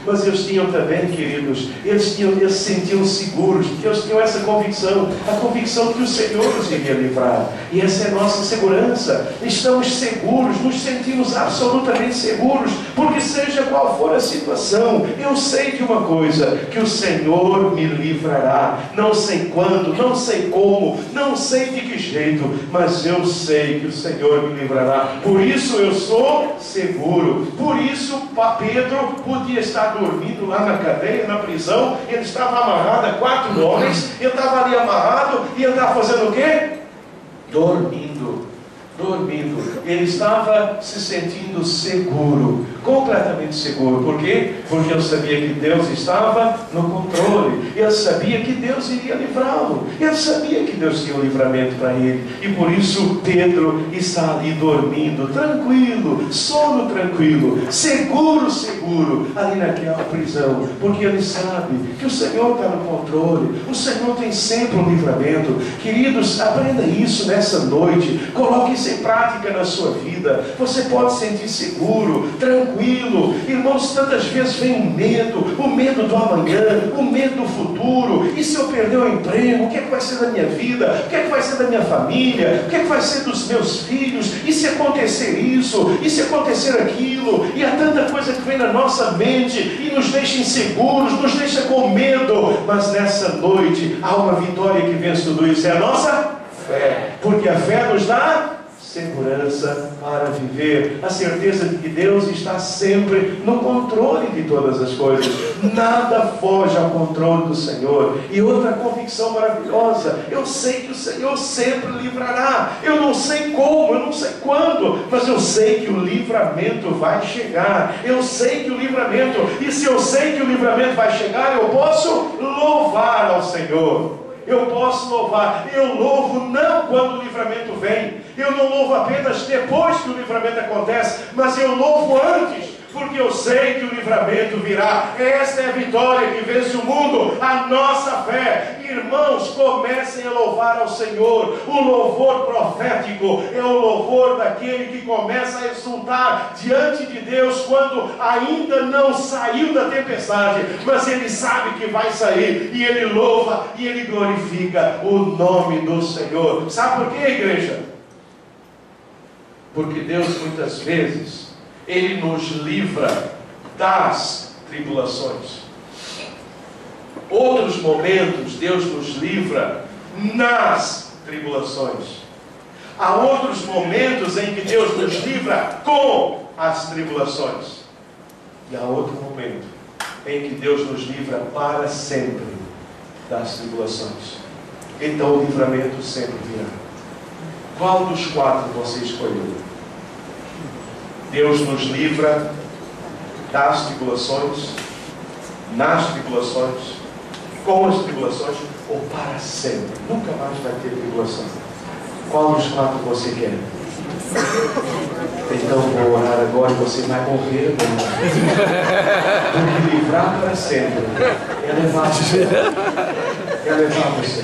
Mas eles tinham também, queridos, eles se sentiam seguros, porque eles tinham essa convicção, a convicção que o Senhor nos iria livrar. E essa é a nossa segurança. Estamos seguros, nos sentimos absolutamente seguros, porque seja qual for a situação, eu sei de uma coisa: que o Senhor me livrará. Não sei quando, não sei como, não sei de que jeito, mas eu sei que o Senhor me livrará. Por isso eu sou seguro. Por isso Pedro podia estar dormindo lá na cadeia, na prisão. Ele estava amarrado a 4 homens, ele estava ali amarrado, e ele estava fazendo o quê? Dormindo. Ele estava se sentindo seguro, completamente seguro. Por quê? Porque ele sabia que Deus estava no controle. Ele sabia que Deus iria livrá-lo. Ele sabia que Deus tinha um livramento para ele. E por isso Pedro está ali dormindo, tranquilo, sono tranquilo, seguro, ali naquela prisão. Porque ele sabe que o Senhor está no controle. O Senhor tem sempre um livramento. Queridos, aprenda isso nessa noite. Coloque isso em prática na sua vida. Você pode sentir seguro, tranquilo. Irmãos, tantas vezes vem o medo do amanhã, o medo do futuro. E se eu perder o emprego, o que é que vai ser da minha vida? O que é que vai ser da minha família? O que é que vai ser dos meus filhos? E se acontecer isso? E se acontecer aquilo? E há tanta coisa que vem na nossa mente e nos deixa inseguros, nos deixa com medo. Mas nessa noite há uma vitória que vence tudo isso. É a nossa fé. Porque a fé nos dá segurança para viver, a certeza de que Deus está sempre no controle de todas as coisas. Nada foge ao controle do Senhor. E outra convicção maravilhosa: eu sei que o Senhor sempre livrará. Eu não sei como, eu não sei quando, mas eu sei que o livramento vai chegar. Eu sei que o livramento, e se eu sei que o livramento vai chegar, eu posso louvar ao Senhor. Eu posso louvar. Eu louvo não quando o livramento vem. Eu não louvo apenas depois que o livramento acontece, mas eu louvo antes, porque eu sei que o livramento virá. Esta é a vitória que vence o mundo, a nossa fé. Irmãos, comecem a louvar ao Senhor. O louvor profético é o louvor daquele que começa a exultar diante de Deus quando ainda não saiu da tempestade, mas ele sabe que vai sair, e ele louva e ele glorifica o nome do Senhor. Sabe por quê, igreja? Porque Deus muitas vezes Ele nos livra das tribulações. Outros momentos Deus nos livra nas tribulações. Há outros momentos em que Deus nos livra com as tribulações. E há outro momento em que Deus nos livra para sempre das tribulações. Então o livramento sempre virá. Qual dos quatro você escolheu? Deus nos livra das tribulações, nas tribulações, com as tribulações, ou para sempre? Nunca mais vai ter tribulação. Qual dos quatro você quer? Então vou orar agora e você vai morrer agora. Porque livrar para sempre é levar você. É levar você.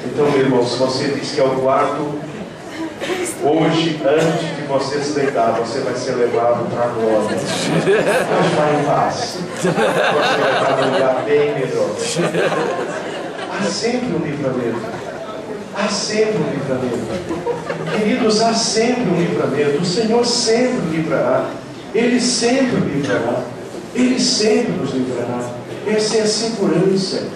Então, meu irmão, se você diz que é o quarto, hoje, antes de você se deitar, você vai ser levado para a glória. Mas vai em paz. Você vai estar num lugar bem melhor. Há sempre um livramento. Há sempre um livramento. Queridos, há sempre um livramento. O Senhor sempre livrará. Ele sempre livrará. Ele sempre nos livrará. Essa é a segurança.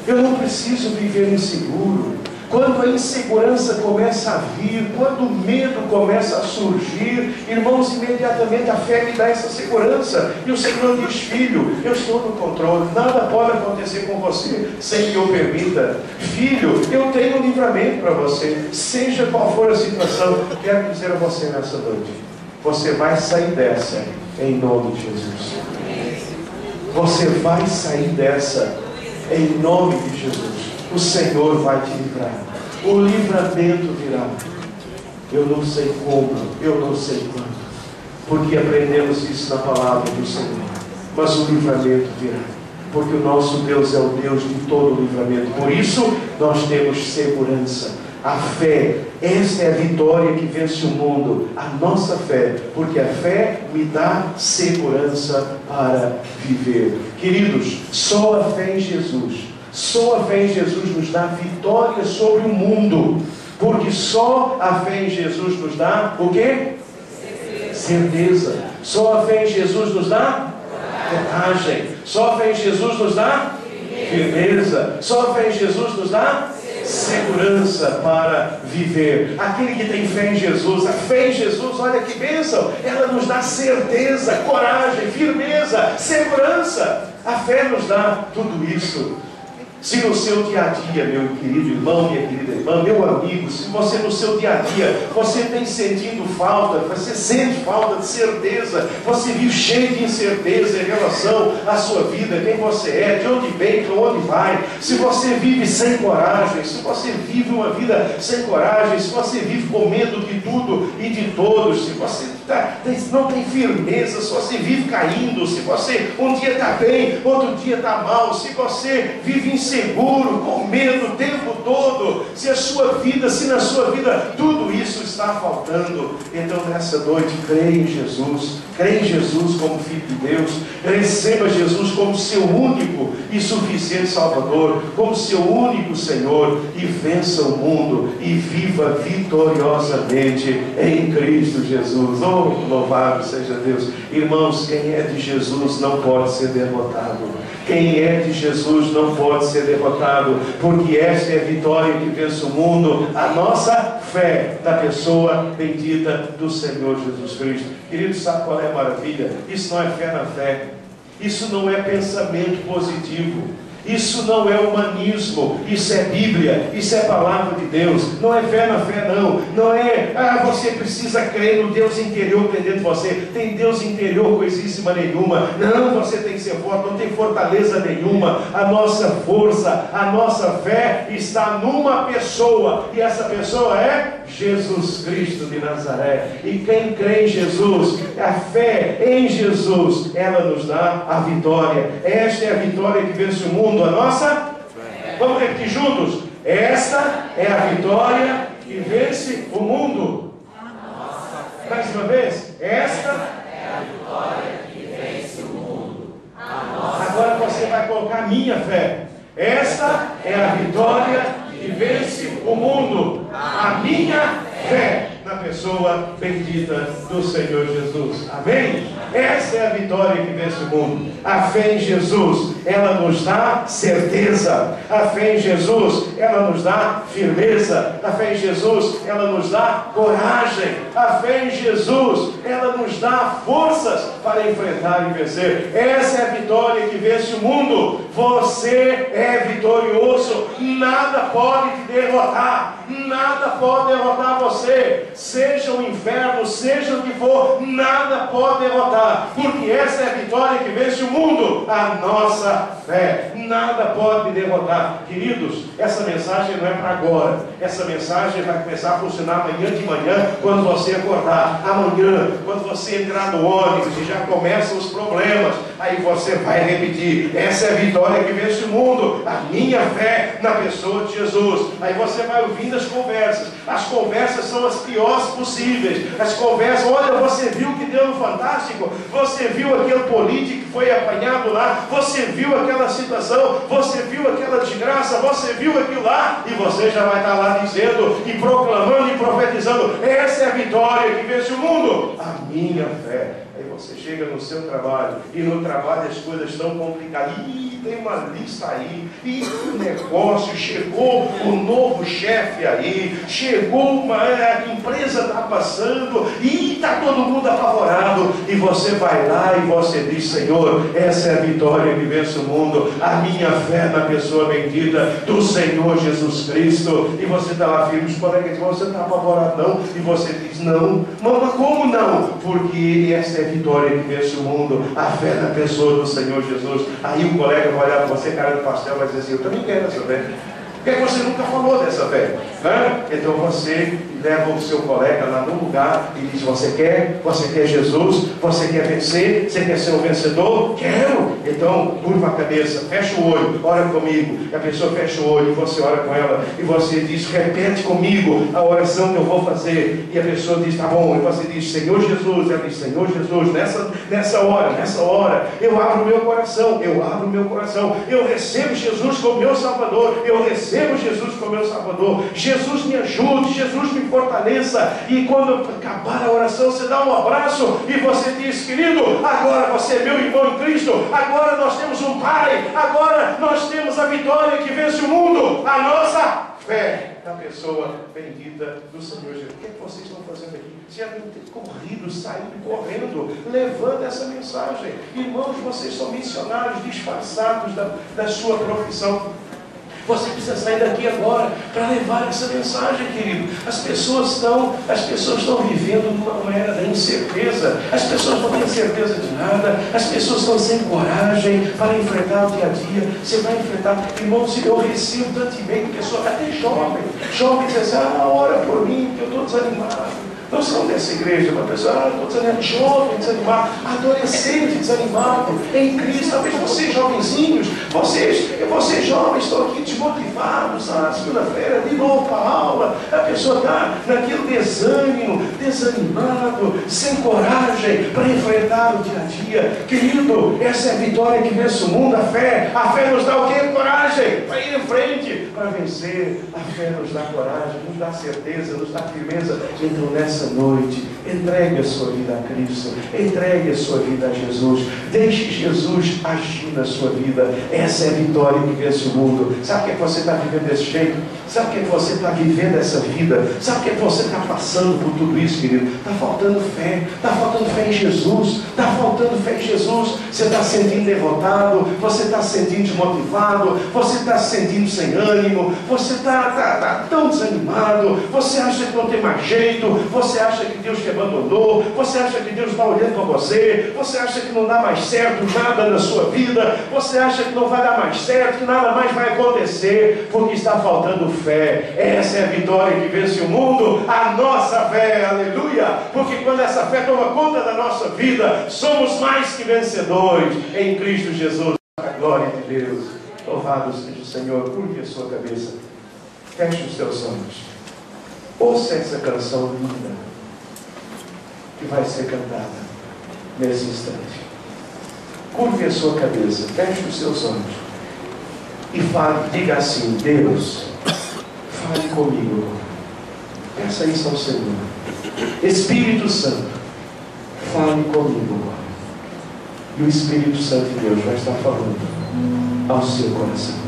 Eu não preciso viver inseguro. Quando a insegurança começa a vir, quando o medo começa a surgir, irmãos, imediatamente a fé me dá essa segurança. E o Senhor diz: filho, eu estou no controle, nada pode acontecer com você sem que eu permita. Filho, eu tenho um livramento para você, seja qual for a situação. Quero dizer a você nessa noite: você vai sair dessa em nome de Jesus. Você vai sair dessa em nome de Jesus. O Senhor vai te livrar. O livramento virá. Eu não sei como, eu não sei quando, porque aprendemos isso na palavra do Senhor. Mas o livramento virá, porque o nosso Deus é o Deus de todo o livramento. Por isso nós temos segurança. A fé, esta é a vitória que vence o mundo. A nossa fé, porque a fé me dá segurança para viver. Queridos, só a fé em Jesus, só a fé em Jesus nos dá vitória sobre o mundo. Porque só a fé em Jesus nos dá o quê? Certeza. Só a fé em Jesus nos dá coragem. Só a fé em Jesus nos dá firmeza. Só a fé em Jesus nos dá segurança para viver. Aquele que tem fé em Jesus, a fé em Jesus, olha que bênção, ela nos dá certeza, coragem, firmeza, segurança. A fé nos dá tudo isso. Se no seu dia a dia, meu querido irmão, minha querida irmã, meu amigo, se você no seu dia a dia, você tem sentindo falta, você sente falta de certeza, você vive cheio de incerteza em relação à sua vida, quem você é, de onde vem, para onde vai, se você vive sem coragem, se você vive uma vida sem coragem, se você vive com medo de tudo e de todos, se você não tem firmeza, se você vive caindo, se você um dia está bem, outro dia está mal, se você vive inseguro, com medo o tempo todo, se a sua vida, se na sua vida tudo isso está faltando, então nessa noite creia em Jesus, creia em Jesus como Filho de Deus, receba Jesus como seu único e suficiente Salvador, como seu único Senhor, e vença o mundo e viva vitoriosamente em Cristo Jesus. Oh, louvado seja Deus. Irmãos, quem é de Jesus não pode ser derrotado. Quem é de Jesus não pode ser derrotado, porque esta é a vitória que vence o mundo, a nossa fé na pessoa bendita do Senhor Jesus Cristo. Queridos, sabe qual é a maravilha? Isso não é fé na fé, isso não é pensamento positivo, isso não é humanismo, isso é Bíblia, isso é palavra de Deus. Não é fé na fé, não. Não é, você precisa crer no Deus interior que tem dentro de você. Tem Deus interior coisíssima nenhuma. Não, você tem que ser forte, não tem fortaleza nenhuma. A nossa força, a nossa fé está numa pessoa, e essa pessoa é Jesus Cristo de Nazaré. E quem crê em Jesus, a fé em Jesus, ela nos dá a vitória. Esta é a vitória que vence o mundo, a nossa fé. Vamos repetir juntos? Esta é a vitória que vence o mundo. Mais uma vez. Esta é a vitória que vence o mundo. Agora você vai colocar a minha fé. Esta é a vitória que vence o mundo. A minha fé na pessoa bendita do Senhor Jesus. Amém? Essa é a vitória que vence o mundo. A fé em Jesus, ela nos dá certeza. A fé em Jesus, ela nos dá firmeza. A fé em Jesus, ela nos dá coragem. A fé em Jesus, ela nos dá forças para enfrentar e vencer. Essa é a vitória que vence o mundo. Você é vitorioso. Nada pode te derrotar. Nada pode derrotar você. Seja o inferno, seja o que for, nada pode derrotar. Porque essa é a vitória que vence o mundo. A nossa fé. Nada pode me derrotar. Queridos, essa mensagem não é para agora. Essa mensagem vai começar a funcionar amanhã de manhã, quando você acordar. Amanhã, quando você entrar no ônibus e já começam os problemas, aí você vai repetir: essa é a vitória que vence o mundo. A minha fé na pessoa de Jesus. Aí você vai ouvindo as conversas. As conversas são as piores possíveis. As conversas: olha, você viu que deu no Fantástico? Você viu aquele político que foi apanhado lá? Você viu aquela situação? Você viu aquela desgraça? Você viu aquilo lá? E você já vai estar lá dizendo e proclamando e profetizando: essa é a vitória que vence o mundo. A minha fé. Aí você chega no seu trabalho, e no trabalho as coisas estão complicadas. Ih, tem uma lista aí, e o negócio, chegou o novo chefe aí, chegou a empresa está passando, e está todo mundo apavorado. E você vai lá e você diz: Senhor, essa é a vitória que vence o mundo, a minha fé na pessoa bendita do Senhor Jesus Cristo. E você está lá firme, os colegas dizem: você não está apavorado não? E você diz: não. Mas como não? Porque essa é a vitória que vence o mundo, a fé na pessoa do Senhor Jesus. Aí o colega vai olhar para você, cara do pastel, vai dizer assim: eu também quero essa fé. Porque você nunca falou dessa fé, né? Então você leva o seu colega lá no lugar e diz: você quer Jesus? Você quer vencer? Você quer ser um vencedor? Quero! Então curva a cabeça, fecha o olho, ora comigo. E a pessoa fecha o olho e você ora com ela e você diz: repete comigo a oração que eu vou fazer. E a pessoa diz: tá bom. E você diz: Senhor Jesus. Ela diz: Senhor Jesus, nessa hora eu abro o meu coração, eu recebo Jesus como meu Salvador, eu recebo Jesus como meu Salvador. Jesus me ajude, Jesus me fortaleça. E quando acabar a oração, você dá um abraço e você diz: querido, agora você é meu irmão em Cristo, agora nós temos um Pai, agora nós temos a vitória que vence o mundo, a nossa fé na pessoa bendita do Senhor Jesus. O que é que vocês estão fazendo aqui? Já devem ter corrido, saindo correndo, levando essa mensagem. Irmãos, vocês são missionários disfarçados da sua profissão. Você precisa sair daqui agora para levar essa mensagem, querido. As pessoas estão vivendo numa era da incerteza. As pessoas não têm certeza de nada. As pessoas estão sem coragem para enfrentar o dia a dia. Você vai enfrentar, irmãos, eu recebo tanto e-mail de pessoas, até jovem diz assim: ora por mim, que eu estou desanimado. Não são dessa igreja, uma pessoa: estou desanimado, jovem desanimado, adolescente desanimado, em Cristo. Talvez vocês jovenzinhos, vocês jovens estão aqui desmotivados. motivados, segunda-feira, de novo para a aula, a pessoa está naquele desânimo, desanimado, sem coragem para enfrentar o dia a dia. Querido, essa é a vitória que vence o mundo, a fé nos dá o quê? Coragem para ir em frente, para vencer. A fé nos dá coragem, nos dá certeza, nos dá firmeza. Então nessa noite, entregue a sua vida a Cristo, entregue a sua vida a Jesus, deixe Jesus agir na sua vida. Essa é a vitória que vence o mundo. Sabe o que você está vivendo desse jeito? Sabe o que você está vivendo essa vida? Sabe o que você está passando por tudo isso, querido? Está faltando fé em Jesus, está faltando fé em Jesus. Você está se sentindo derrotado, você está se sentindo desmotivado, você está se sentindo sem ânimo, você está tão desanimado, você acha que não tem mais jeito, você acha que Deus te abandonou, você acha que Deus está olhando para você, você acha que não dá mais certo nada na sua vida, você acha que não vai dar mais certo, que nada mais vai acontecer, porque está faltando fé. Essa é a vitória que vence o mundo, a nossa fé, aleluia, porque quando essa fé toma conta da nossa vida, somos mais que vencedores em Cristo Jesus. A glória de Deus, louvado seja o Senhor. Curve a sua cabeça, feche os seus olhos, ouça essa canção linda que vai ser cantada nesse instante. Curve a sua cabeça, feche os seus olhos e fale, diga assim: Deus, fale comigo. Peça isso ao Senhor. Espírito Santo, fale comigo agora. E o Espírito Santo de Deus vai estar falando ao seu coração.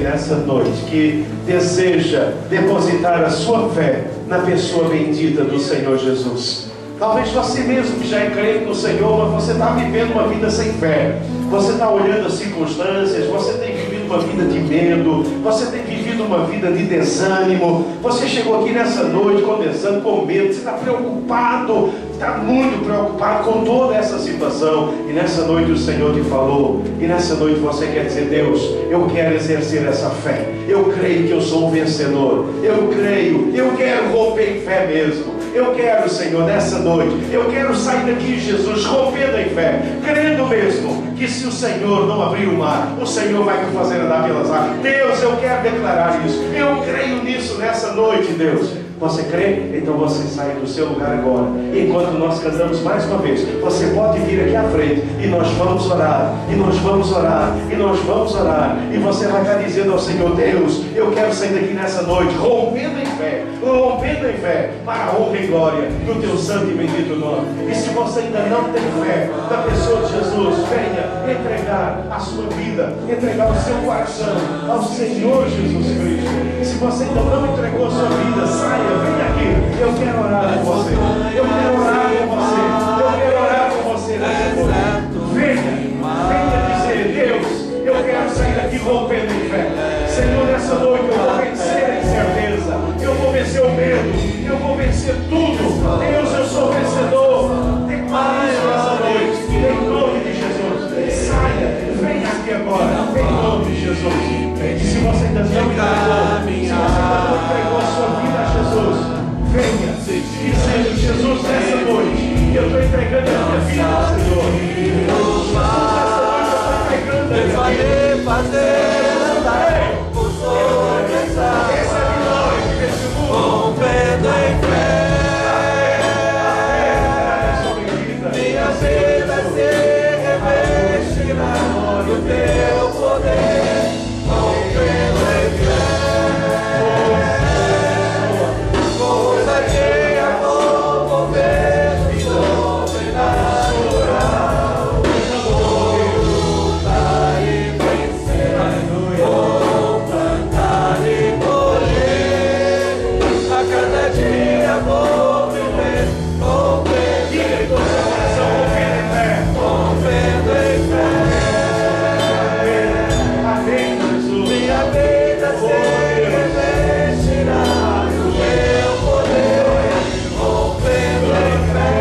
Nessa noite, que deseja depositar a sua fé na pessoa bendita do Senhor Jesus. Talvez você mesmo que já é crente no Senhor, mas você está vivendo uma vida sem fé. Você está olhando as circunstâncias, você tem vivido uma vida de medo, você tem vivido uma vida de desânimo. Você chegou aqui nessa noite conversando com medo, você está preocupado, está muito preocupado com toda essa situação. E nessa noite o Senhor te falou, e nessa noite você quer dizer: Deus, eu quero exercer essa fé, eu creio que eu sou um vencedor, eu creio, eu quero romper em fé mesmo. Eu quero, Senhor, nessa noite, eu quero sair daqui, Jesus, rompendo em fé, crendo mesmo que se o Senhor não abrir o mar, o Senhor vai me fazer andar pelas águas. Deus, eu quero declarar isso, eu creio nisso nessa noite, Deus. Você crê? Então você sai do seu lugar agora. Enquanto nós cantamos mais uma vez, você pode vir aqui à frente e nós vamos orar, e nós vamos orar, e nós vamos orar. E você vai estar dizendo ao Senhor: Deus, eu quero sair daqui nessa noite rompendo em fé, para a honra e glória do teu santo e bendito nome. E se você ainda não tem fé da pessoa de Jesus, venha entregar a sua vida, entregar o seu coração ao Senhor Jesus Cristo. Se você ainda não entregou a sua vida, saia, venha aqui. Eu quero orar com você. Eu quero orar com você. Eu quero orar com você nessa noite. Venha. me fazer andar por sobre as águas, rompendo em fé. Minha vida se revestirá do teu poder, rompendo em fé. Ousadia, vou mover de sobrenatural. Vou lutar e vencer, vou plantar e colher. A cada dia vou viver, rompendo em fé, rompendo em fé. Amém, Jesus. Minha vida se revestirá do teu poder, rompendo em fé.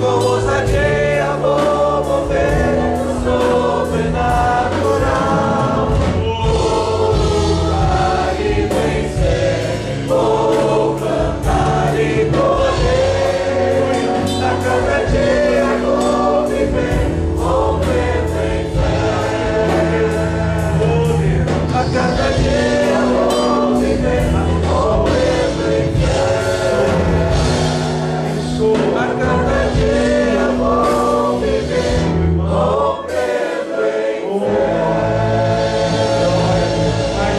Com ousadia vou mover o sobrenatural. Vou lutar e vencer, vou cantar e correr. A cada dia vou viver, rompendo em fé. A cada dia vou viver, rompendo em fé. A cada dia vou viver, rompendo em Pai,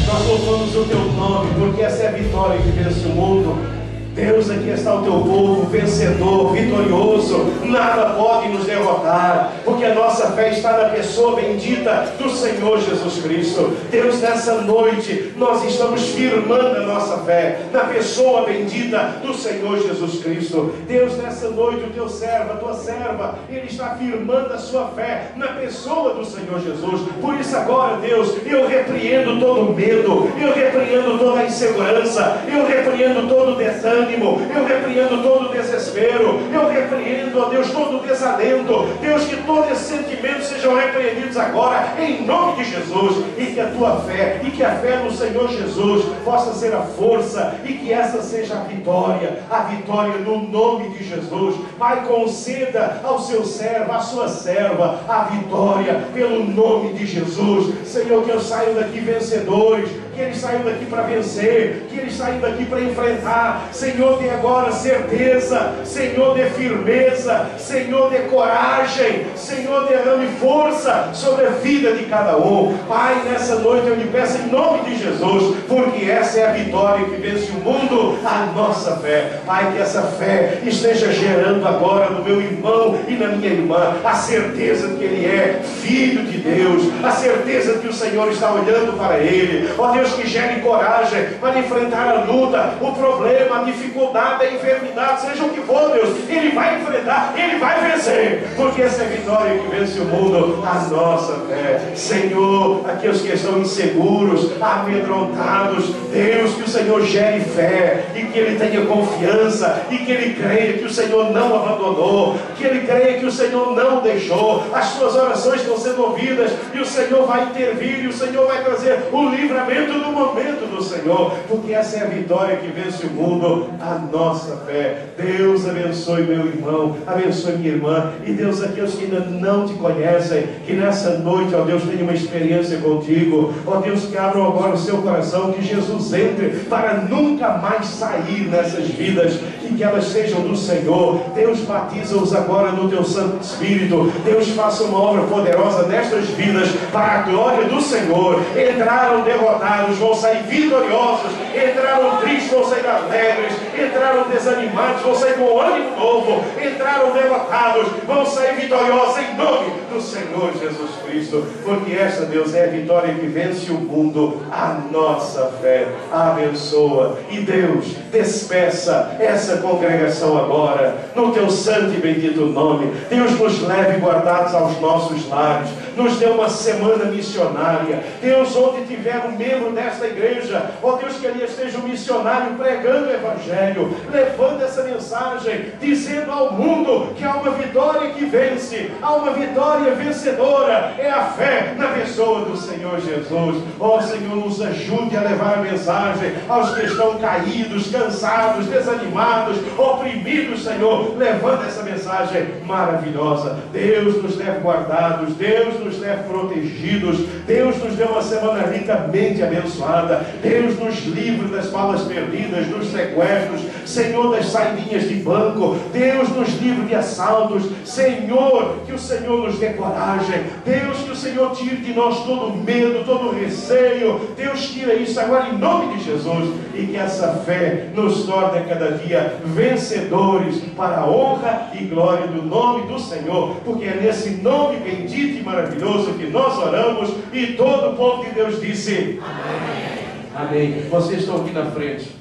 nós louvamos o teu nome, porque essa é a vitória que vence o mundo. Deus, aqui está o teu povo, vencedor, vitorioso, nada pode nos derrotar, porque a nossa fé está na pessoa bendita do Senhor Jesus Cristo. Deus, nessa noite, nós estamos firmando a nossa fé na pessoa bendita do Senhor Jesus Cristo. Deus, nessa noite, o teu servo, a tua serva, ele está firmando a sua fé na pessoa do Senhor Jesus. Por isso agora, Deus, eu repreendo todo medo, eu repreendo toda a insegurança, eu repreendo todo o desânimo, eu repreendo todo o desespero, eu repreendo, ó Deus, todo o desalento. Deus, que todos esses sentimentos sejam repreendidos agora, em nome de Jesus, e que a tua fé, e que a fé no Senhor Jesus possa ser a força, e que essa seja a vitória no nome de Jesus. Pai, conceda ao seu servo, à sua serva, a vitória pelo nome de Jesus. Senhor, que eu saio daqui vencedores, que eles saiam daqui para vencer, que eles saiam daqui para enfrentar. Senhor, dê agora certeza, Senhor, dê firmeza, Senhor, dê coragem, Senhor, derrame força sobre a vida de cada um. Pai, nessa noite eu lhe peço em nome de Jesus, porque essa é a vitória que vence o mundo, a nossa fé. Pai, que essa fé esteja gerando agora no meu irmão e na minha irmã a certeza de que ele é filho de Deus, a certeza de que o Senhor está olhando para ele. Ó Deus, que gere coragem para enfrentar a luta, o problema, a dificuldade, a enfermidade, seja o que for, Deus, ele vai enfrentar, ele vai vencer, porque essa é a vitória que vence o mundo, a nossa fé. Senhor, aqueles que estão inseguros, amedrontados, Deus, que o Senhor gere fé, e que ele tenha confiança, e que ele creia que o Senhor não abandonou, que ele creia que o Senhor não deixou, as suas orações estão sendo ouvidas, e o Senhor vai intervir, e o Senhor vai trazer o livramento no momento do Senhor, porque essa é a vitória que vence o mundo, a nossa fé. Deus abençoe meu irmão, abençoe minha irmã, e Deus, aqueles que ainda não te conhecem, que nessa noite, ó Deus, tenham uma experiência contigo, ó Deus, que abram agora o seu coração, que Jesus entre para nunca mais sair nessas vidas, e que elas sejam do Senhor. Deus, batiza-os agora no teu Santo Espírito. Deus, faça uma obra poderosa nestas vidas para a glória do Senhor. Entraram derrotados, vão sair vitoriosos, entraram tristes, vão sair alegres, entraram desanimados, vão sair com ânimo novo, entraram derrotados, vão sair vitoriosos em nome do Senhor Jesus Cristo, porque esta, Deus, é a vitória que vence o mundo, a nossa fé. Abençoa, e Deus, despeça essa congregação agora, no teu santo e bendito nome. Deus, nos leve guardados aos nossos lares, nos dê uma semana missionária, Deus, onde tiver um membro desta igreja, ó Deus, que ali aí esteja um missionário pregando o Evangelho, levando essa mensagem, dizendo ao mundo que há uma vitória que vence, há uma vitória vencedora, é a fé na pessoa do Senhor Jesus. Ó Senhor, nos ajude a levar a mensagem aos que estão caídos, cansados, desanimados, oprimidos, Senhor, levando essa mensagem maravilhosa. Deus nos leve guardados, Deus nos leve protegidos, Deus nos dê uma semana ricamente abençoada, Deus nos livre das balas perdidas, dos sequestros, Senhor, das saidinhas de banco, Deus nos livre de assaltos, Senhor, que o Senhor nos dê coragem, Deus, que o Senhor tire de nós todo medo, todo receio, Deus tira isso agora em nome de Jesus, e que essa fé nos torne a cada dia vencedores para a honra e glória do nome do Senhor, porque é nesse nome bendito e maravilhoso que nós oramos, e todo o povo de Deus disse amém. Amém. Vocês estão aqui na frente.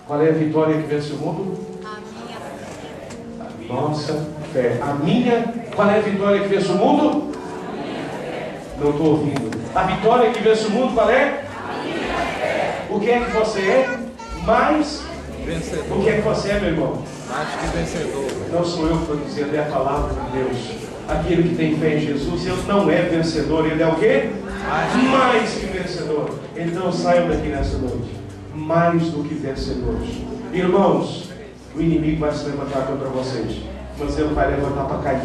Qual é a vitória que vence o mundo? A minha nossa fé. A minha. Qual é a vitória que vence o mundo? A minha fé. Não estou ouvindo. A vitória que vence o mundo, qual é? A minha fé. O que é que você é? Mais vencedor. O que é que você é, meu irmão? Mais que vencedor. Não sou eu que estou dizendo, é a palavra de Deus. Aquele que tem fé em Jesus, ele não é vencedor, ele é o quê? Mais que vencedor. Então saiam daqui nessa noite mais do que vencedores. Irmãos, o inimigo vai se levantar contra vocês, mas ele vai levantar para cair.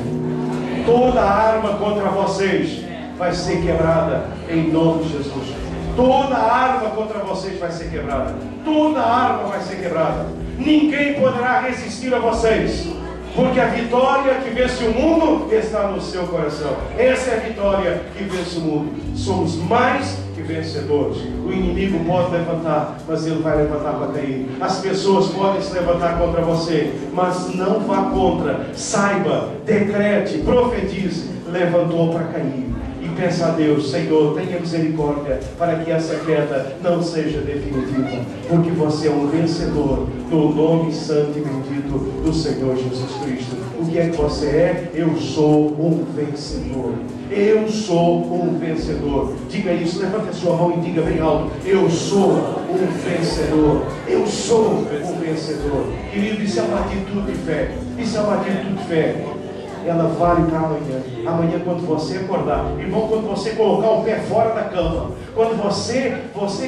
Toda arma contra vocês vai ser quebrada em nome de Jesus. Toda arma contra vocês vai ser quebrada. Toda arma vai ser quebrada. Ninguém poderá resistir a vocês, porque a vitória que vence o mundo está no seu coração. Essa é a vitória que vence o mundo. Somos mais que vencedores. O inimigo pode levantar, mas ele vai levantar para cair. As pessoas podem se levantar contra você, mas não vá contra. Saiba, decrete, profetize. Levantou para cair. E peça a Deus, Senhor, tenha misericórdia para que essa queda não seja definitiva, porque você é um vencedor no nome santo e bendito do Senhor Jesus Cristo. O que é que você é? Eu sou um vencedor. Eu sou um vencedor. Diga isso, levante a sua mão e diga bem alto: eu sou um vencedor. Eu sou um vencedor. Querido, isso é uma atitude de fé. Isso é uma atitude de fé. Ela vale para amanhã. Amanhã, quando você acordar, irmão, quando você colocar o pé fora da cama, quando você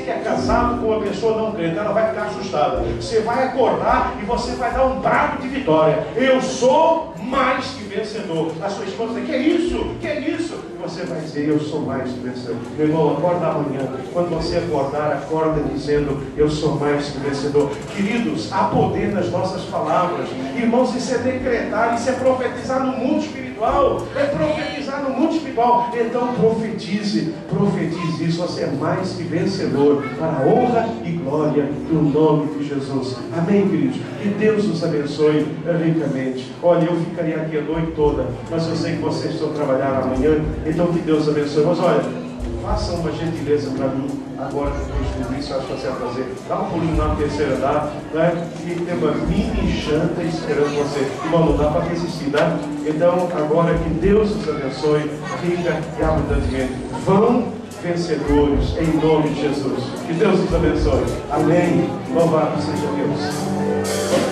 que é casado com uma pessoa não crente, ela vai ficar assustada. Você vai acordar e você vai dar um brado de vitória. Eu sou mais que vencedor. A sua esposa diz: que é isso? Que é isso? E você vai dizer: eu sou mais que vencedor. Meu irmão, acorda amanhã. Quando você acordar, acorda dizendo: eu sou mais que vencedor. Queridos, há poder nas nossas palavras. Irmãos, isso é decretar, isso é profetizar no mundo espiritual. É profetizar no mundo espiritual. Então profetize isso. Você é mais que vencedor para a honra e glória do nome de Jesus. Amém, queridos? Que Deus nos abençoe ricamente. Olha, eu ficaria aqui a noite toda, mas eu sei que vocês estão trabalhando amanhã, então que Deus abençoe. Mas olha, faça uma gentileza para mim agora, depois de tudo isso, eu acho que você vai fazer. Dá um pulinho lá no terceiro andar, né? E tem uma mini janta esperando você. Irmão, não dá para resistir, né? Então, agora que Deus os abençoe, rica e abundantemente. Vão vencedores, em nome de Jesus. Que Deus os abençoe. Amém. Louvado seja Deus.